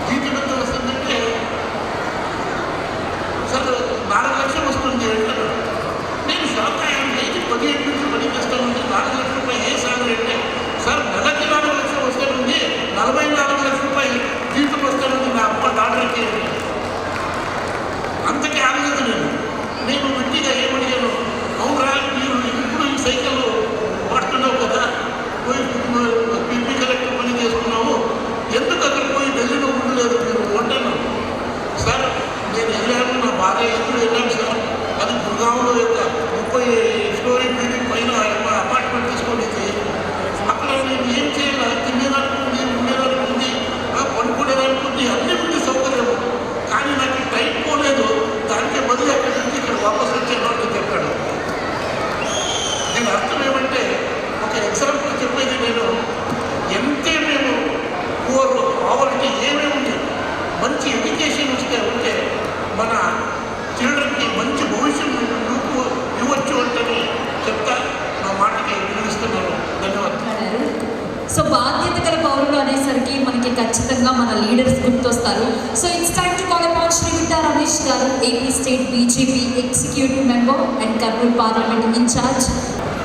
జీతం ఎంత వస్తుందంటే సార్ 4 లక్షలు వస్తుంది అంటారు. నేను షాక్ అయ్యాను. నేను 17 నుంచి పనిచేస్తానండి, 4 లక్షల రూపాయలు ఏ సాలరీ అంటే, సార్ నెలకి 4 లక్షలు వస్తానండి, 44 లక్షల రూపాయలు జీతం వస్తానండి నా అమ్మ డాక్టర్కి. అంతకే ఆగలేదు నేను గట్టిగా ఏమడిగాను, అవునరా మీరు ఇప్పుడు ఈ సైకిల్ వాడుతున్నావు కదా, పోయి పీపీ కలెక్టర్ పని చేసుకున్నావు, ఎందుకు అక్కడ పోయి ఢిల్లీలో ఉండలేదు మీరు అంటాను. సార్ నేను వెళ్ళాను, నా బాగా ఎదురు వెళ్ళాను సార్, అది గుర్గాంలో యొక్క 30 స్టోరీ బిల్డింగ్ పైన అపార్ట్మెంట్ తీసుకొని అక్కడ నేను ఏం చేయాలి, తినేదానికి ఉంది, ఉండేదానికి ఉంది, పడుకునేదానికి ఉంది, అన్నీ ఉంది సౌకర్యం, కానీ నాకు టైం పోలేదు, దానికే బదులు అక్కడి నుంచి ఇక్కడ వాపస్ వచ్చాను అని చెప్పాడు. దీని అర్థం ఏమంటే, ఒక ఎగ్జాంపుల్ చెప్పేది నేను, ఎంతే మేము పూర్ పావర్టీ ఏమేమి ఉంది, మంచి ఎడ్యుకేషన్ ఉంటే మన చిల్డ్రన్కి మంచి భవిష్యత్తు ఇవ్వచ్చు అంటే చెప్తా నా మాటకి వినిపిస్తున్నాను. ధన్యవాదాలు. సో బాధ్యత గల పౌరులు అనేసరికి మనకి ఖచ్చితంగా మన లీడర్స్ గుర్తొస్తారు. So it's time to call upon Shri Vidya Ramesh గారు, AP state BJP executive member and Kurnool parliament incharge.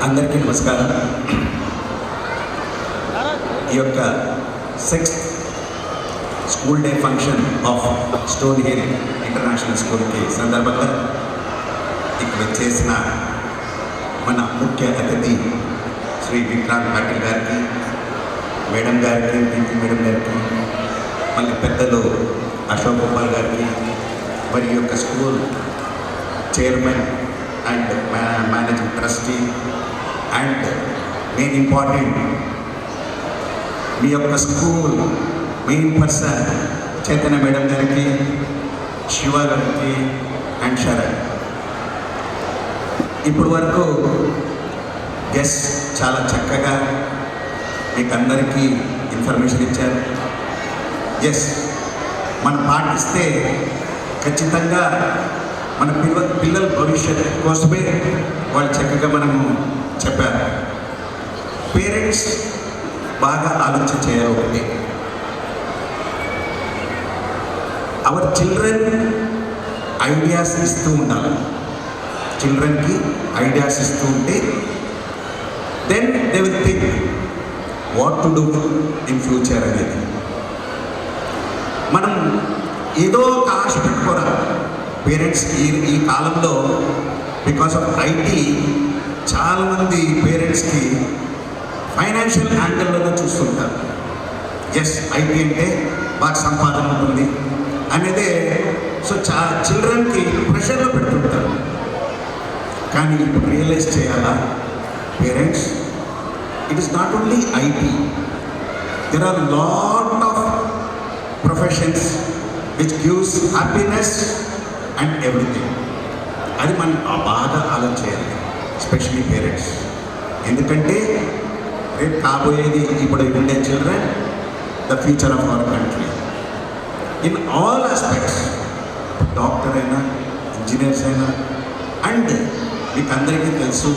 అందరికీ నమస్కారం. ఈ యొక్క 6th school day function of Stone Hill international స్కూల్కి సందర్భంగా ఇక్కడ చేసిన మన ముఖ్య అతిథి శ్రీ విక్రాంత్ పాటిల్ గారికి, మేడం గారికి, పింకీ మేడం గారికి, మళ్ళీ పెద్దలు అశోక్ గోపాల్ గారికి, మరి యొక్క school chairman and managing trustee and main important మీ యొక్క school main person Chaitanya madam గారికి, శివ గారికి అండ్ శరణ్. ఇప్పుడు వరకు గెస్ట్ చాలా చక్కగా మీకు అందరికీ ఇన్ఫర్మేషన్ ఇచ్చారు. ఎస్, మనం పాటిస్తే ఖచ్చితంగా మన పిల్లల భవిష్యత్తు కోసమే వాళ్ళు చక్కగా మనము చెప్పారు. పేరెంట్స్ బాగా ఆలోచన చేయాలి. ఒకటి, అవర్ చిల్డ్రన్ ఐడియాస్ ఇస్తూ ఉండాలి. చిల్డ్రన్కి ఐడియాస్ ఇస్తూ ఉంటే then they will think what to do in future అనేది. మనం ఏదో ఒక ఆశ పెట్టుకోరా పేరెంట్స్. ఈ కాలంలో బికాస్ ఆఫ్ ఐటీ చాలామంది పేరెంట్స్కి ఫైనాన్షియల్ యాంగిల్లో చూస్తుంటారు. ఎస్, ఐటీ అంటే బాగా సంపాదన ఉంటుంది అనేదే. సో చిల్డ్రన్కి ప్రెషర్లో పెడుతుంటారు. కానీ ఇప్పుడు రియలైజ్ చేయాలా parents, it is not only IT, there are lot of professions which gives happiness and everything. అది మనం బాగా ఆలోచన చేయాలి, ఎస్పెషలీ పేరెంట్స్. ఎందుకంటే రేపు కాబోయేది ఇప్పుడు ఉండే children the future of our country in all aspects. Doctor అయినా, ఇంజనీర్స్ అయినా, అండ్ మీకు అందరికీ తెలుసు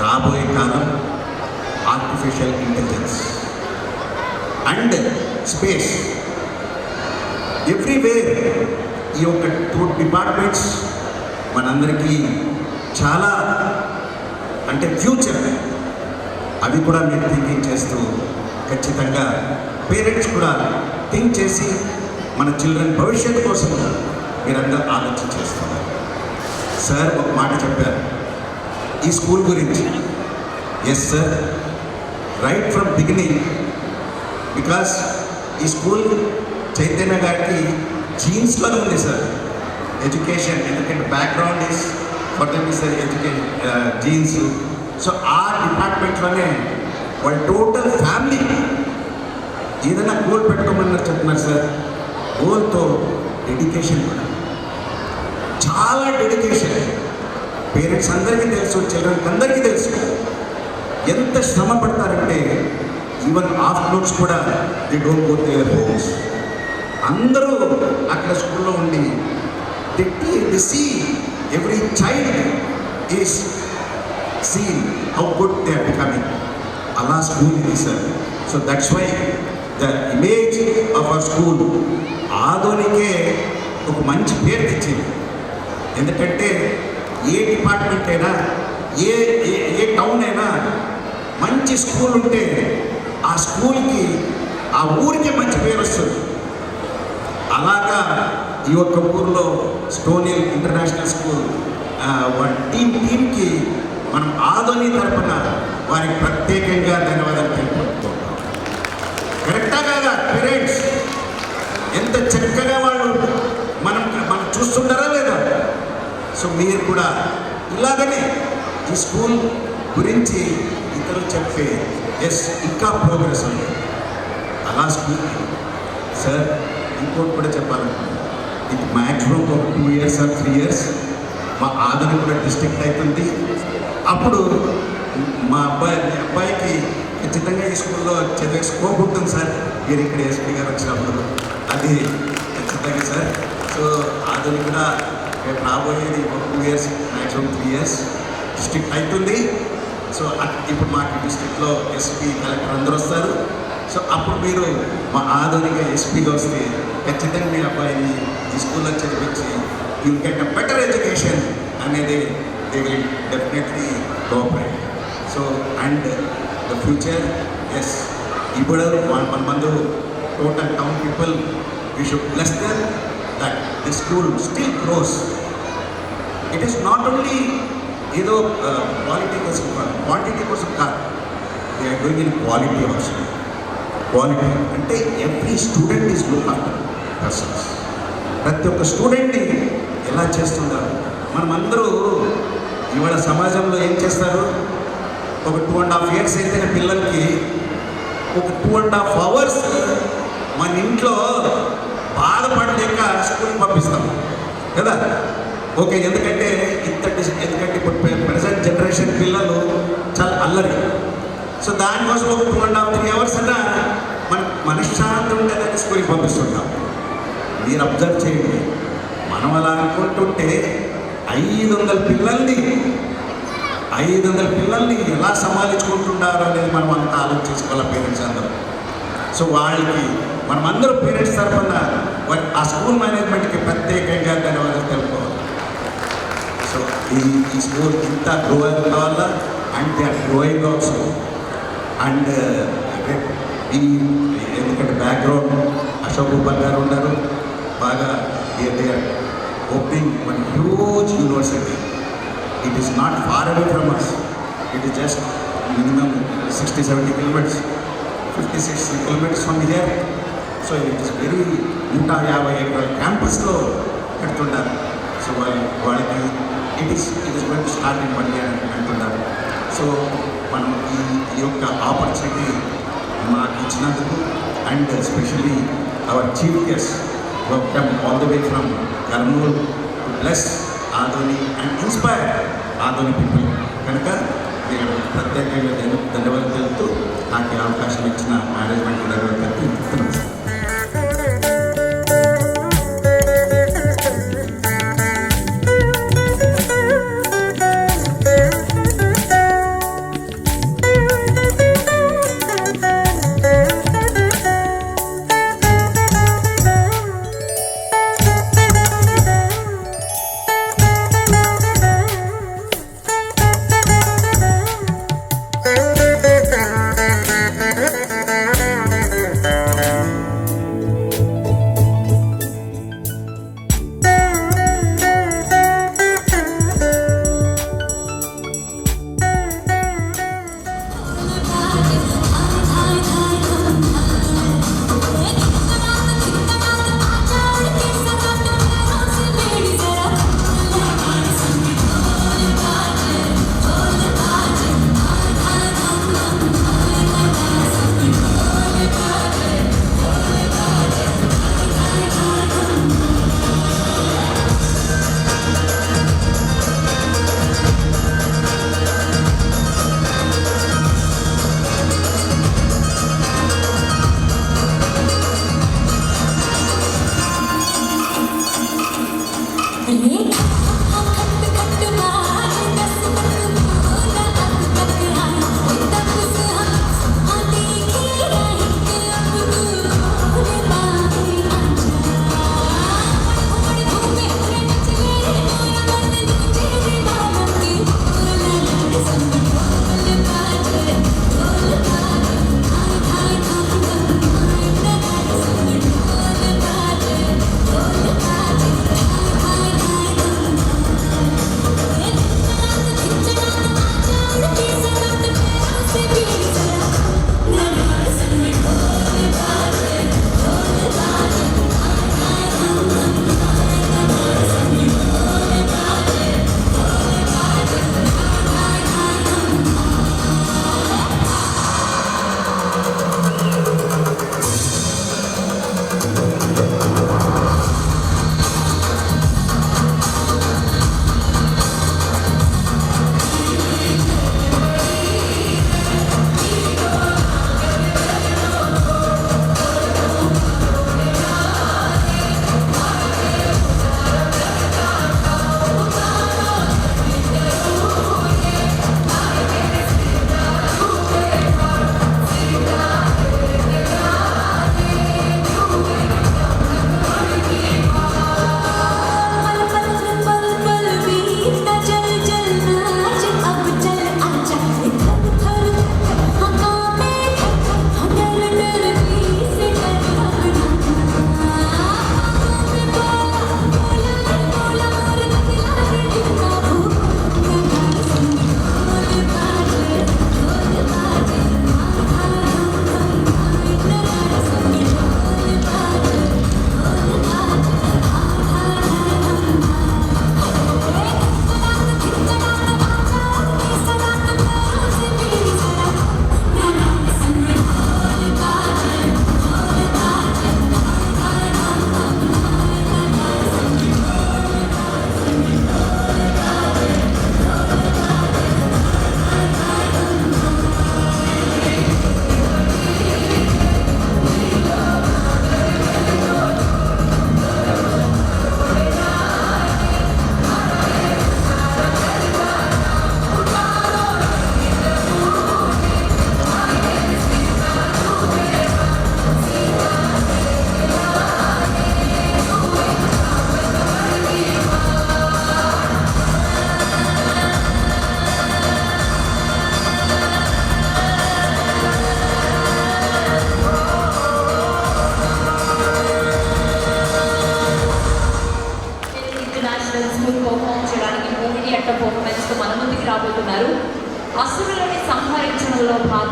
రాబోయే కాలం artificial intelligence and space. Everywhere ఈ యొక్క 2 డిపార్ట్మెంట్స్ మనందరికీ చాలా అంటే ఫ్యూచర్. అవి కూడా మీరు థింకింగ్ చేస్తూ ఖచ్చితంగా పేరెంట్స్ కూడా థింక్ చేసి మన చిల్డ్రన్ భవిష్యత్తు కోసం మీరందరూ ఆలోచన చేస్తున్నారు. సార్ ఒక మాట చెప్పారు ఈ స్కూల్ గురించి. Yes sir, right from beginning, because ఈ స్కూల్ చైతన్య గారికి జీన్స్లో ఉంది సార్ ఎడ్యుకేషన్. ఎందుకంటే background is for them is education genes. So ఆ డిపార్ట్మెంట్లోనే వాళ్ళ టోటల్ ఫ్యామిలీ ఏదైనా గోల్ పెట్టుకోమన్నారు చెప్తున్నారు సార్. గోల్తో డెడికేషన్ కూడా, చాలా డెడికేషన్. పేరెంట్స్ అందరికీ తెలుసు, చిల్డ్రన్కి అందరికీ తెలుసు ఎంత శ్రమ పడతారంటే ఈవెన్ ఆఫ్టర్నూన్స్ కూడా they don't go to their homes. అందరూ అక్కడ స్కూల్లో ఉండి they see every child is seen how good they are becoming. అలా స్కూల్ ఇది sir. So that's why the image of our school ఆధునికే ఒక మంచి పేరు తెచ్చింది. ఎందుకంటే ఏ డిపార్ట్మెంట్ అయినా, ఏ ఏ ఏ టౌన్ అయినా మంచి స్కూల్ ఉంటే ఆ స్కూల్కి, ఆ ఊరికే మంచి పేరు వస్తుంది. అలాగా ఈ ఒక్క ఊరిలో స్టోన్ హిల్ ఇంటర్నేషనల్ స్కూల్ టీంకి మనం ఆధుని తరపున వారికి ప్రత్యేకంగా ధన్యవాదాలు తెలుపుకుంటున్నాం. కరెక్టా కాదా పేరెంట్స్? ఎంత చక్కగా వాళ్ళు మనం చూస్తుంటారా లేదా? సో మీరు కూడా ఇలాగనే ఈ స్కూల్ గురించి ఇతరులు చెప్తే ఇంకా ప్రోగ్రెస్ ఉంది. అలా స్కూల్ సార్ ఇంకోటి కూడా చెప్పాలనుకుంటున్నాను. ఇది మ్యాక్సిమం ఒక 2 years or 3 years మా ఆదరణ కూడా డిస్ట్రిక్ట్ అవుతుంది. అప్పుడు మీ అబ్బాయికి ఖచ్చితంగా ఈ స్కూల్లో చదివే స్కోప్ ఉంటుంది సార్. మీరు ఇక్కడ ఎస్పీ గారు వచ్చినప్పుడు అది ఖచ్చితంగా సార్. సో ఆదరణ కూడా రేపు రాబోయేది ఒక 2 years, మ్యాక్సిమం 3 years డిస్ట్రిక్ట్ అవుతుంది. సో ఇప్పుడు మాకు డిస్ట్రిక్ట్లో ఎస్పీ, కలెక్టర్ అందరూ వస్తారు. సో అప్పుడు మీరు మా ఆధునిక ఎస్పీగా వస్తే ఖచ్చితంగా మీ అబ్బాయిని ఈ స్కూల్లో చదివించి you get a better education అనేది they will definitely cooperate. So and the future ఇప్పుడు మన మందు total town people we should bless them that the school still grows. It is not only ఏదో క్వాంటిటీ కోసం కాదు, they are doing in quality also. Quality అంటే every student is look after persons. ప్రతి ఒక్క స్టూడెంట్ని ఎలా చేస్తున్నారు. మనమందరూ ఇవాళ సమాజంలో ఏం చేస్తారు, ఒక 2.5 years అయితే పిల్లలకి ఒక 2.5 hours మన ఇంట్లో బాధపడలేక స్కూల్కి పంపిస్తాం కదా. ఓకే, ఎందుకంటే ఎందుకంటే ఇప్పుడు ప్రజెంట్ జనరేషన్ పిల్లలు చాలా అల్లరి. సో దానికోసం ఒక 2.5-3 hours అన్నా మనశ్శాంతి ఉండేదని స్కూల్కి పంపిస్తుంటాం. మీరు అబ్జర్వ్ చేయండి, మనం అలా అనుకుంటుంటే 500 పిల్లల్ని ఎలా సమాలించుకుంటున్నారో అనేది మనం అంతా ఆలోచించుకోవాలి పేరెంట్స్ అందరూ. సో వాళ్ళకి మనమందరూ పేరెంట్స్ తరఫున ఆ స్కూల్ మేనేజ్మెంట్కి ప్రత్యేకంగా ధన్యవాదాలు తెలుపుకోవాలి. సో ఈ స్కూల్ ఇంత గ్రో అవ్వడం వల్ల and they are growing also. And ఎందుకంటే బ్యాక్గ్రౌండ్ అశోక్ గోపాల్ గారు ఉన్నారు బాగా. They are opening one huge university. It is not far away from us. It is just minimum 60-70 kilometers, 50-60 kilometers from here. So it is very 150 acre క్యాంపస్లో పెడుతున్నారు. సో వాళ్ళకి it is going to start in 1 year అంటున్నారు. సో మనం ఈ యొక్క ఆపర్చునిటీ మాకు ఇచ్చినందుకు and especially our chief guest come all the way from Kurnool to bless Adoni and inspire Adoni people. కనుక నేను ప్రత్యేకంగా ధన్యవాదాలు తెలుపుతూ నాకు అవకాశం ఇచ్చిన మేనేజ్మెంట్ ధన్యవాదాలు తెలుపుతున్నాను.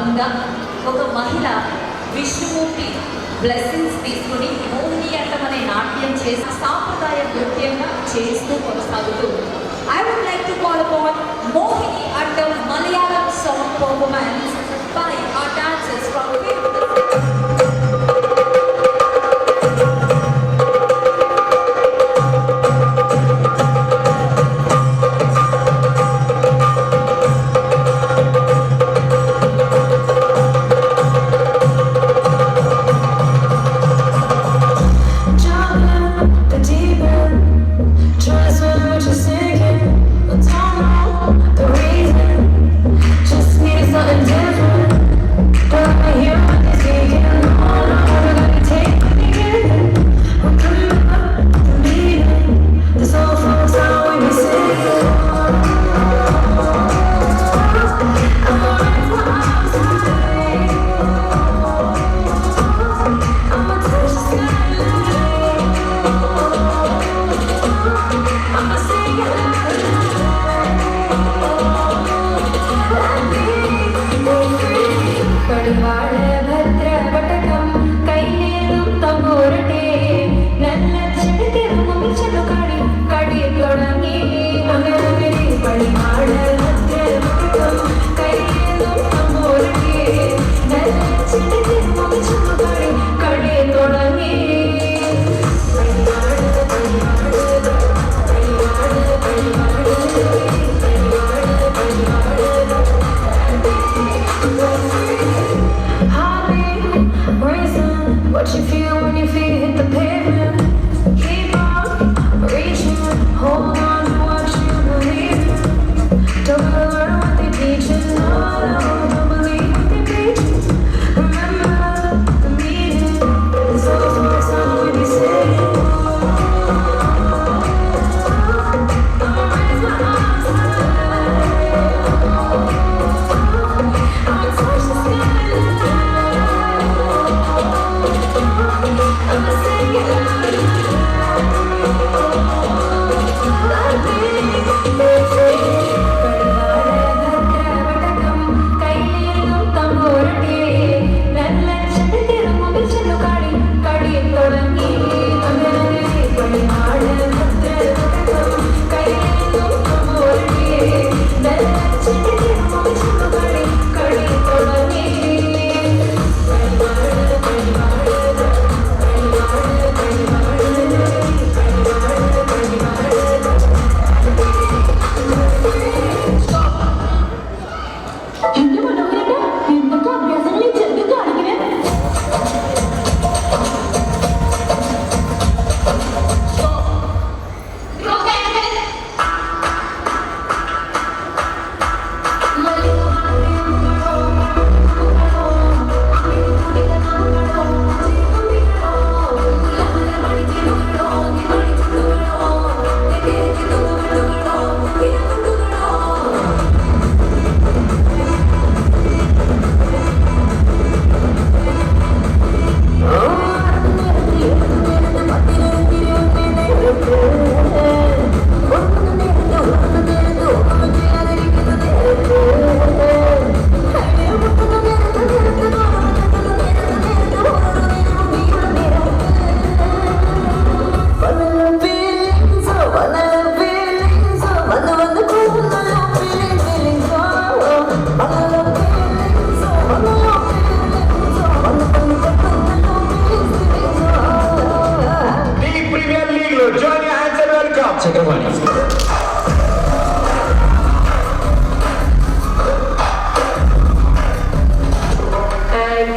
భాగంగా ఒక మహిళ విష్ణుమూర్తి బ్లెస్సింగ్స్ తీసుకుని మోహిని అట్టం అనే నాట్యం చేసి సాంప్రదాయ నృత్యంగా చేస్తూ కొనసాగుతూ I would like to call upon Mohini Attam Malayalam song performance by our dancers from what you feel when your feet hit the pavement. Keep on reaching, hold on to what you believe in. Don't learn what they teach you, no, don't believe what they preach. Remember the meaning, it's all for a song we be singing. I'ma raise my arms high, I'ma touch the skyline. I'ma sing it loud.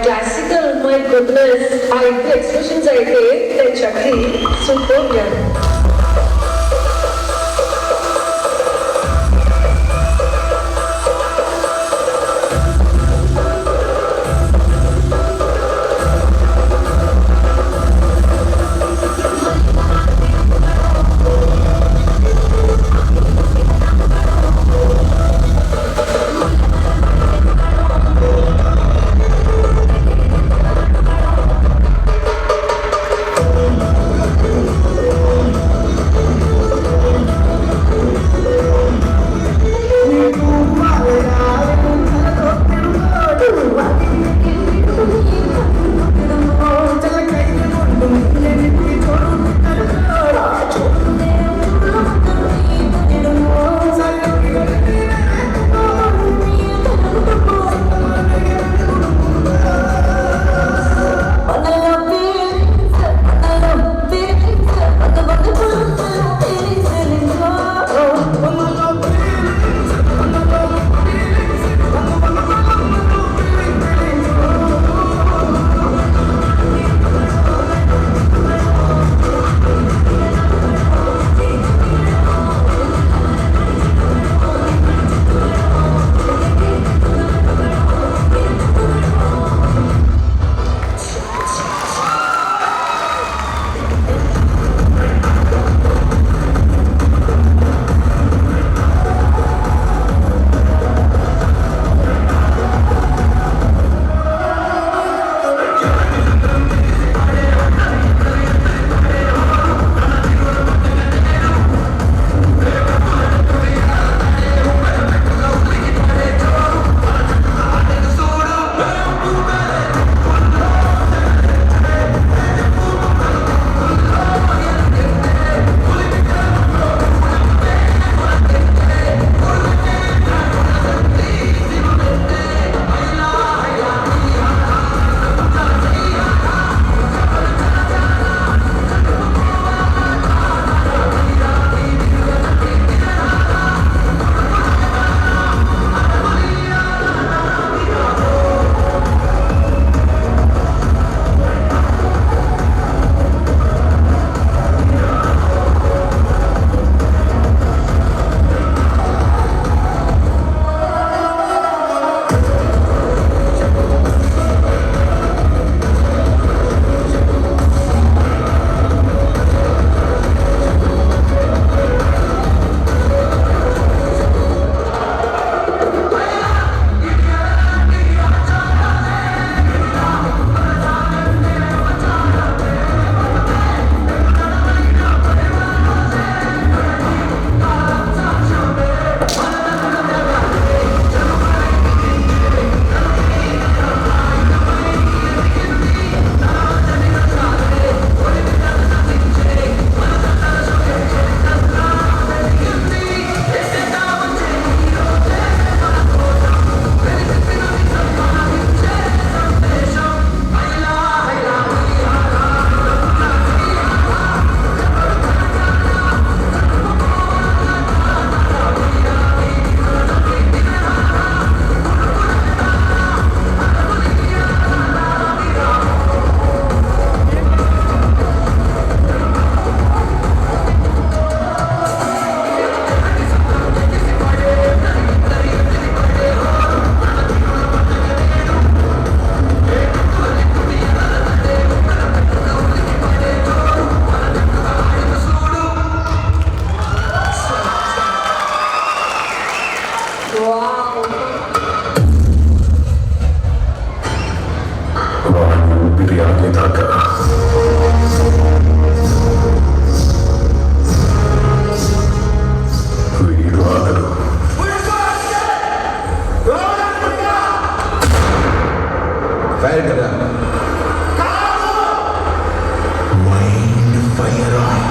Classical, my goodness, the expressions I gave, then Chakri, superb, yeah. Fire కదా, మైండ్ ఫైర్ ఆన్.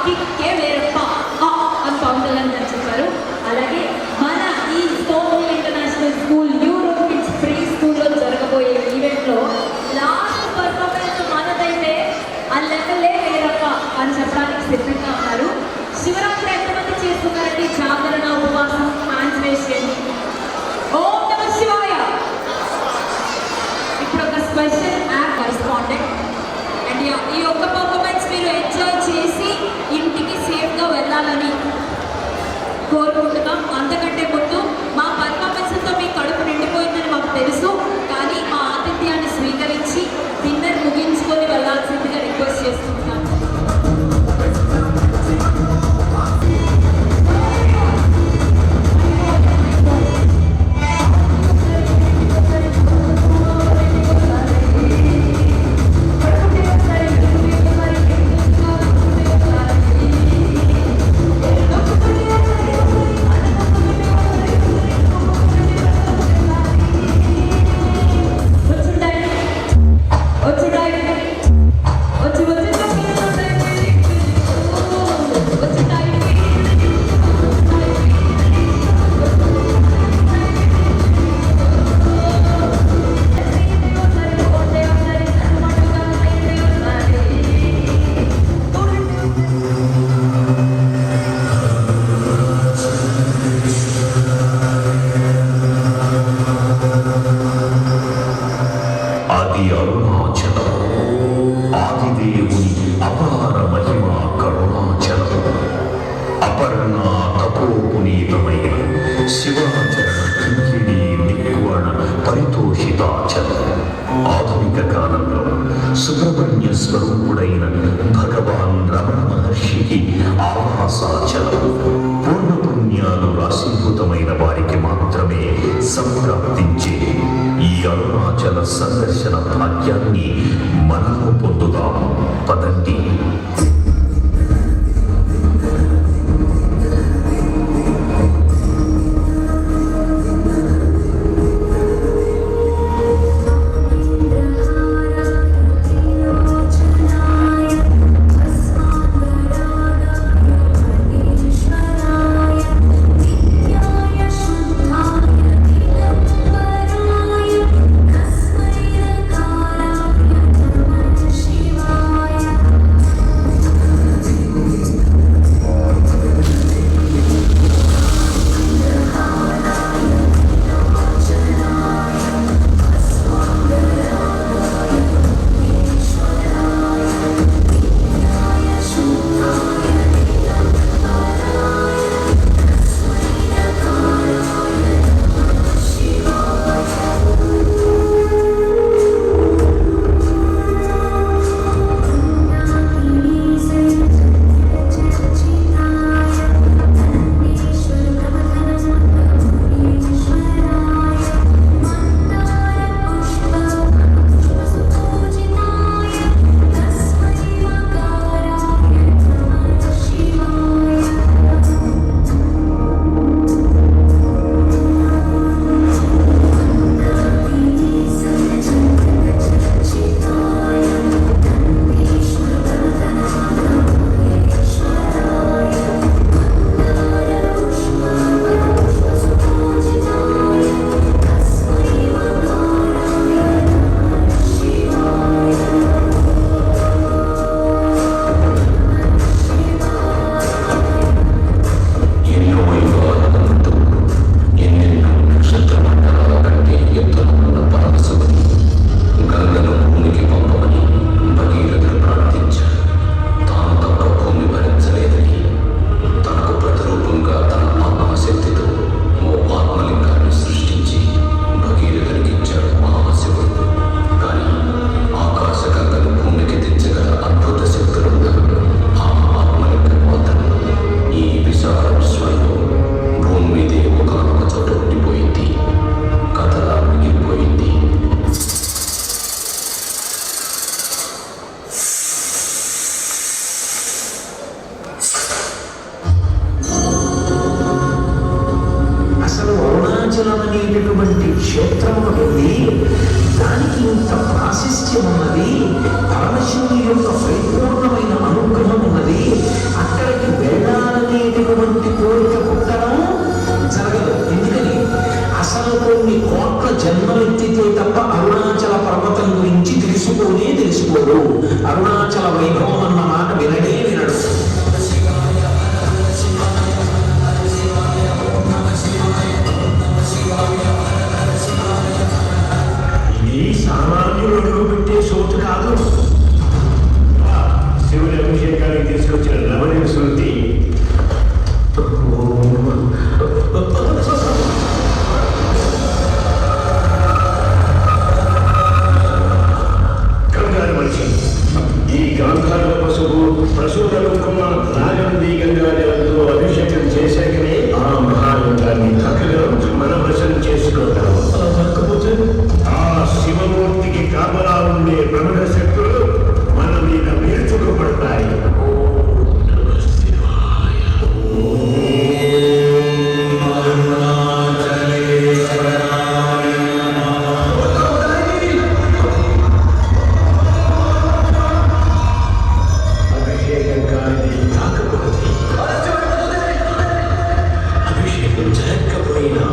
కిక్కే వేరప్ప అని పవన్ కళ్యాణ్ గారు చెప్పారు. అలాగే మన ఈ సోమో international school Europe kids free స్కూల్లో జరగబోయే ఈవెంట్లో లాస్ట్ పర్ఫార్మెన్స్ మనదైతే ఆ లెవెలే వేరప్ప అని చెప్పడానికి సిద్ధంగా ఉన్నారు. శివరాత్రి ఎంతమంది చేస్తున్నారండి జాగరణ, ఉపవాసం, హ్యాండ్స్ వేసేయండి. ఓం నమ శివాయ. ఇప్పుడు ఒక స్పెషల్ యాప్ కరెస్పాండెంట్ అండ్ ఈ ఒక్క పర్ఫార్మెన్స్ మీరు ఎంజాయ్ చేసి ఇంటికి సేఫ్గా వెళ్ళాలని కోరుకుంటున్నాం. అంతకంటే ముందు మా పర్ఫార్మెన్స్తో మీ కడుపు నిండిపోయిందని మాకు తెలుసు, కానీ మా ఆతిథ్యాన్ని స్వీకరించి డిన్నర్ ముగించుకొని వెళ్ళాల్సిందిగా రిక్వెస్ట్ చేస్తున్నాం. ఆధునిక కాలంలో సుబ్రహ్మణ్య స్వరూపుడైన భగవాన్ రమణ మహర్షికి ఆవాసాచలం. పూర్ణపుణ్యాలు రాశీభూతమైన వారికి మాత్రమే సంప్రాప్తించే ఈ అరుణాచల సందర్శన భాగ్యాన్ని మనము పొందుదాం. పదండి. అనేటటువంటి క్షేత్రమును వెళ్ళి దానికి ఇంత ప్రాశస్త్యం ఉన్నది, పరమశివుని యొక్క పరిపూర్ణమైన అనుగ్రహం ఉన్నది. లక్షల వైభవం అన్న మాట వినడే వినడు. ఇది సామాన్యులు అడుగు పెట్టే చోటు కాదు. శివుని అభిషేకానికి తీసుకొచ్చిన లవణ్య శృతి కంగారు మనిషి. ఈ గాంధార పశువు ప్రసూనలుకున్న నాగంది గంగా జలంతో అభిషేకం చేశాకనే ఆ మహాలింగాన్ని చక్కగా మన వశం చేసుకోగలం. కాకపోతే ఆ శివమూర్తికి కాపలా ఉండే ప్రముఖ శక్తులు మన మీద విరుచుకుపడతాయి. అభిషేకం కానిది కాకపోతే అభిషేకం జరగకపోయినా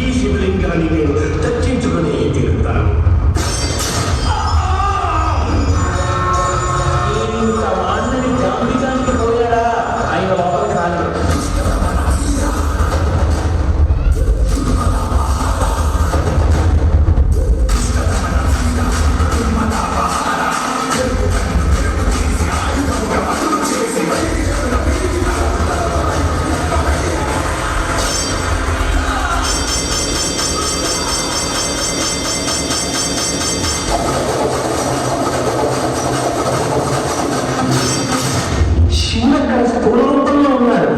ఈ శివలింగాన్ని నేను దర్శించుకుని తిరుగుతాను. ఆయన లోపలికి రాలేదు. శివుడు అక్కడ స్థూల రూపంలో ఉన్నాడు.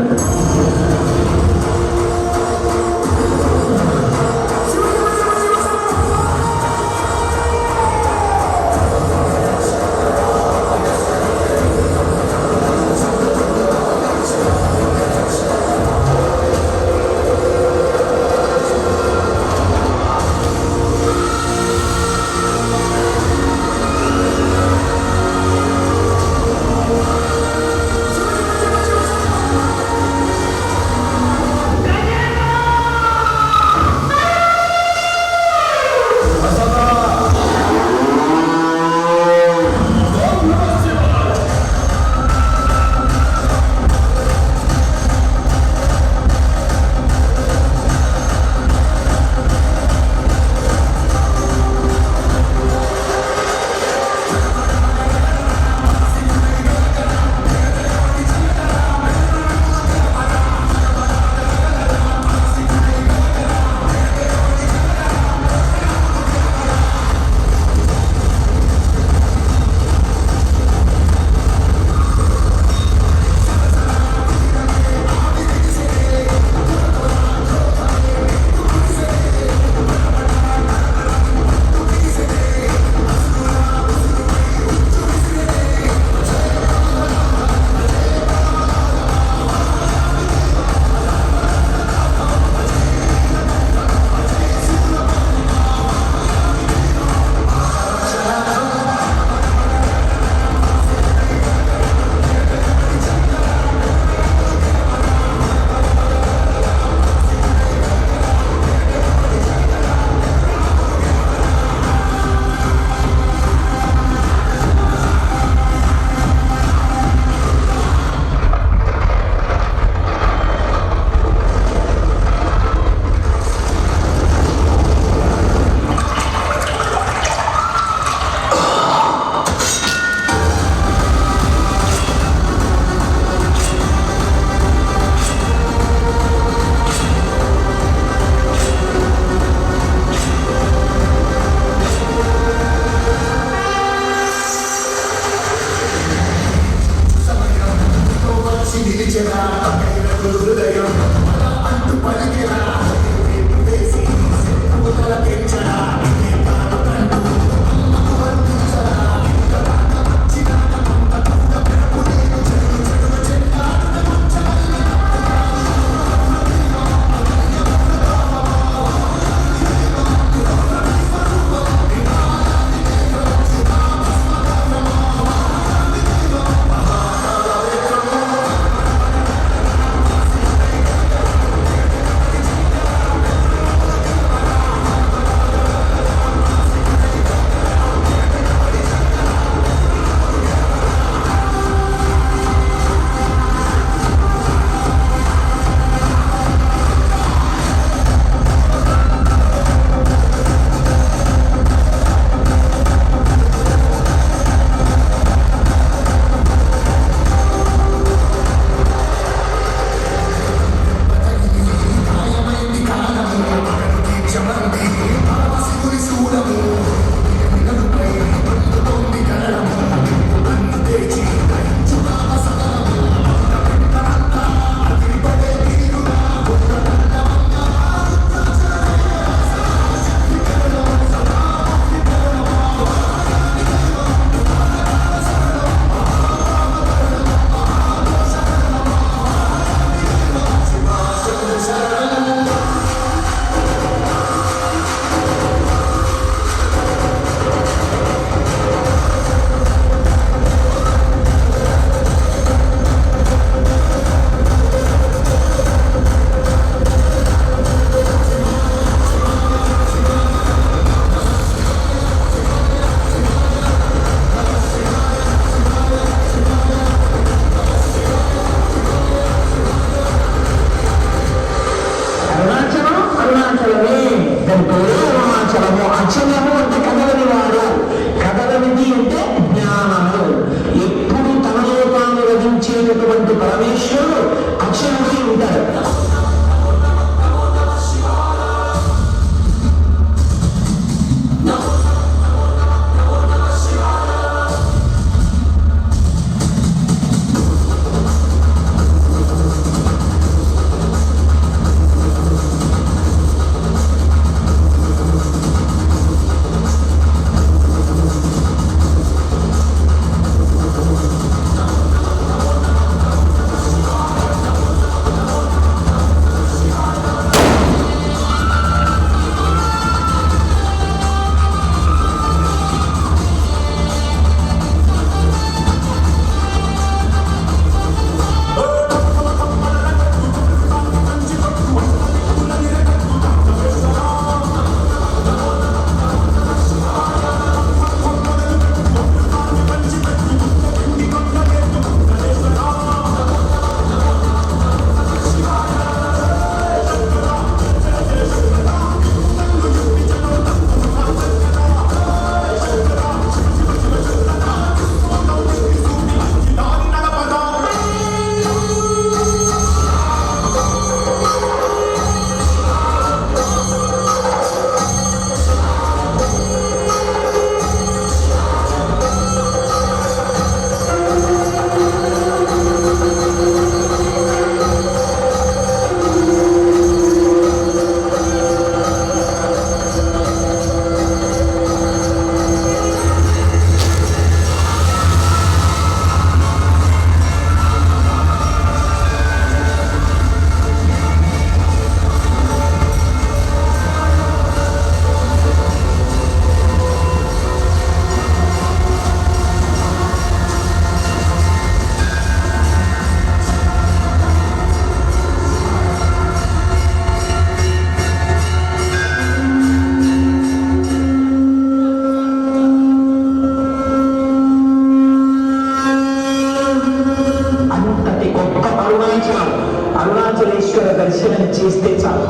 వెంకటేశ్వర దర్శనం చేస్తే చాలు.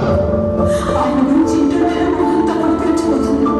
ఆయన గురించి ఇంటర్నెట్ తప్పని తెలిసిపోతుంది.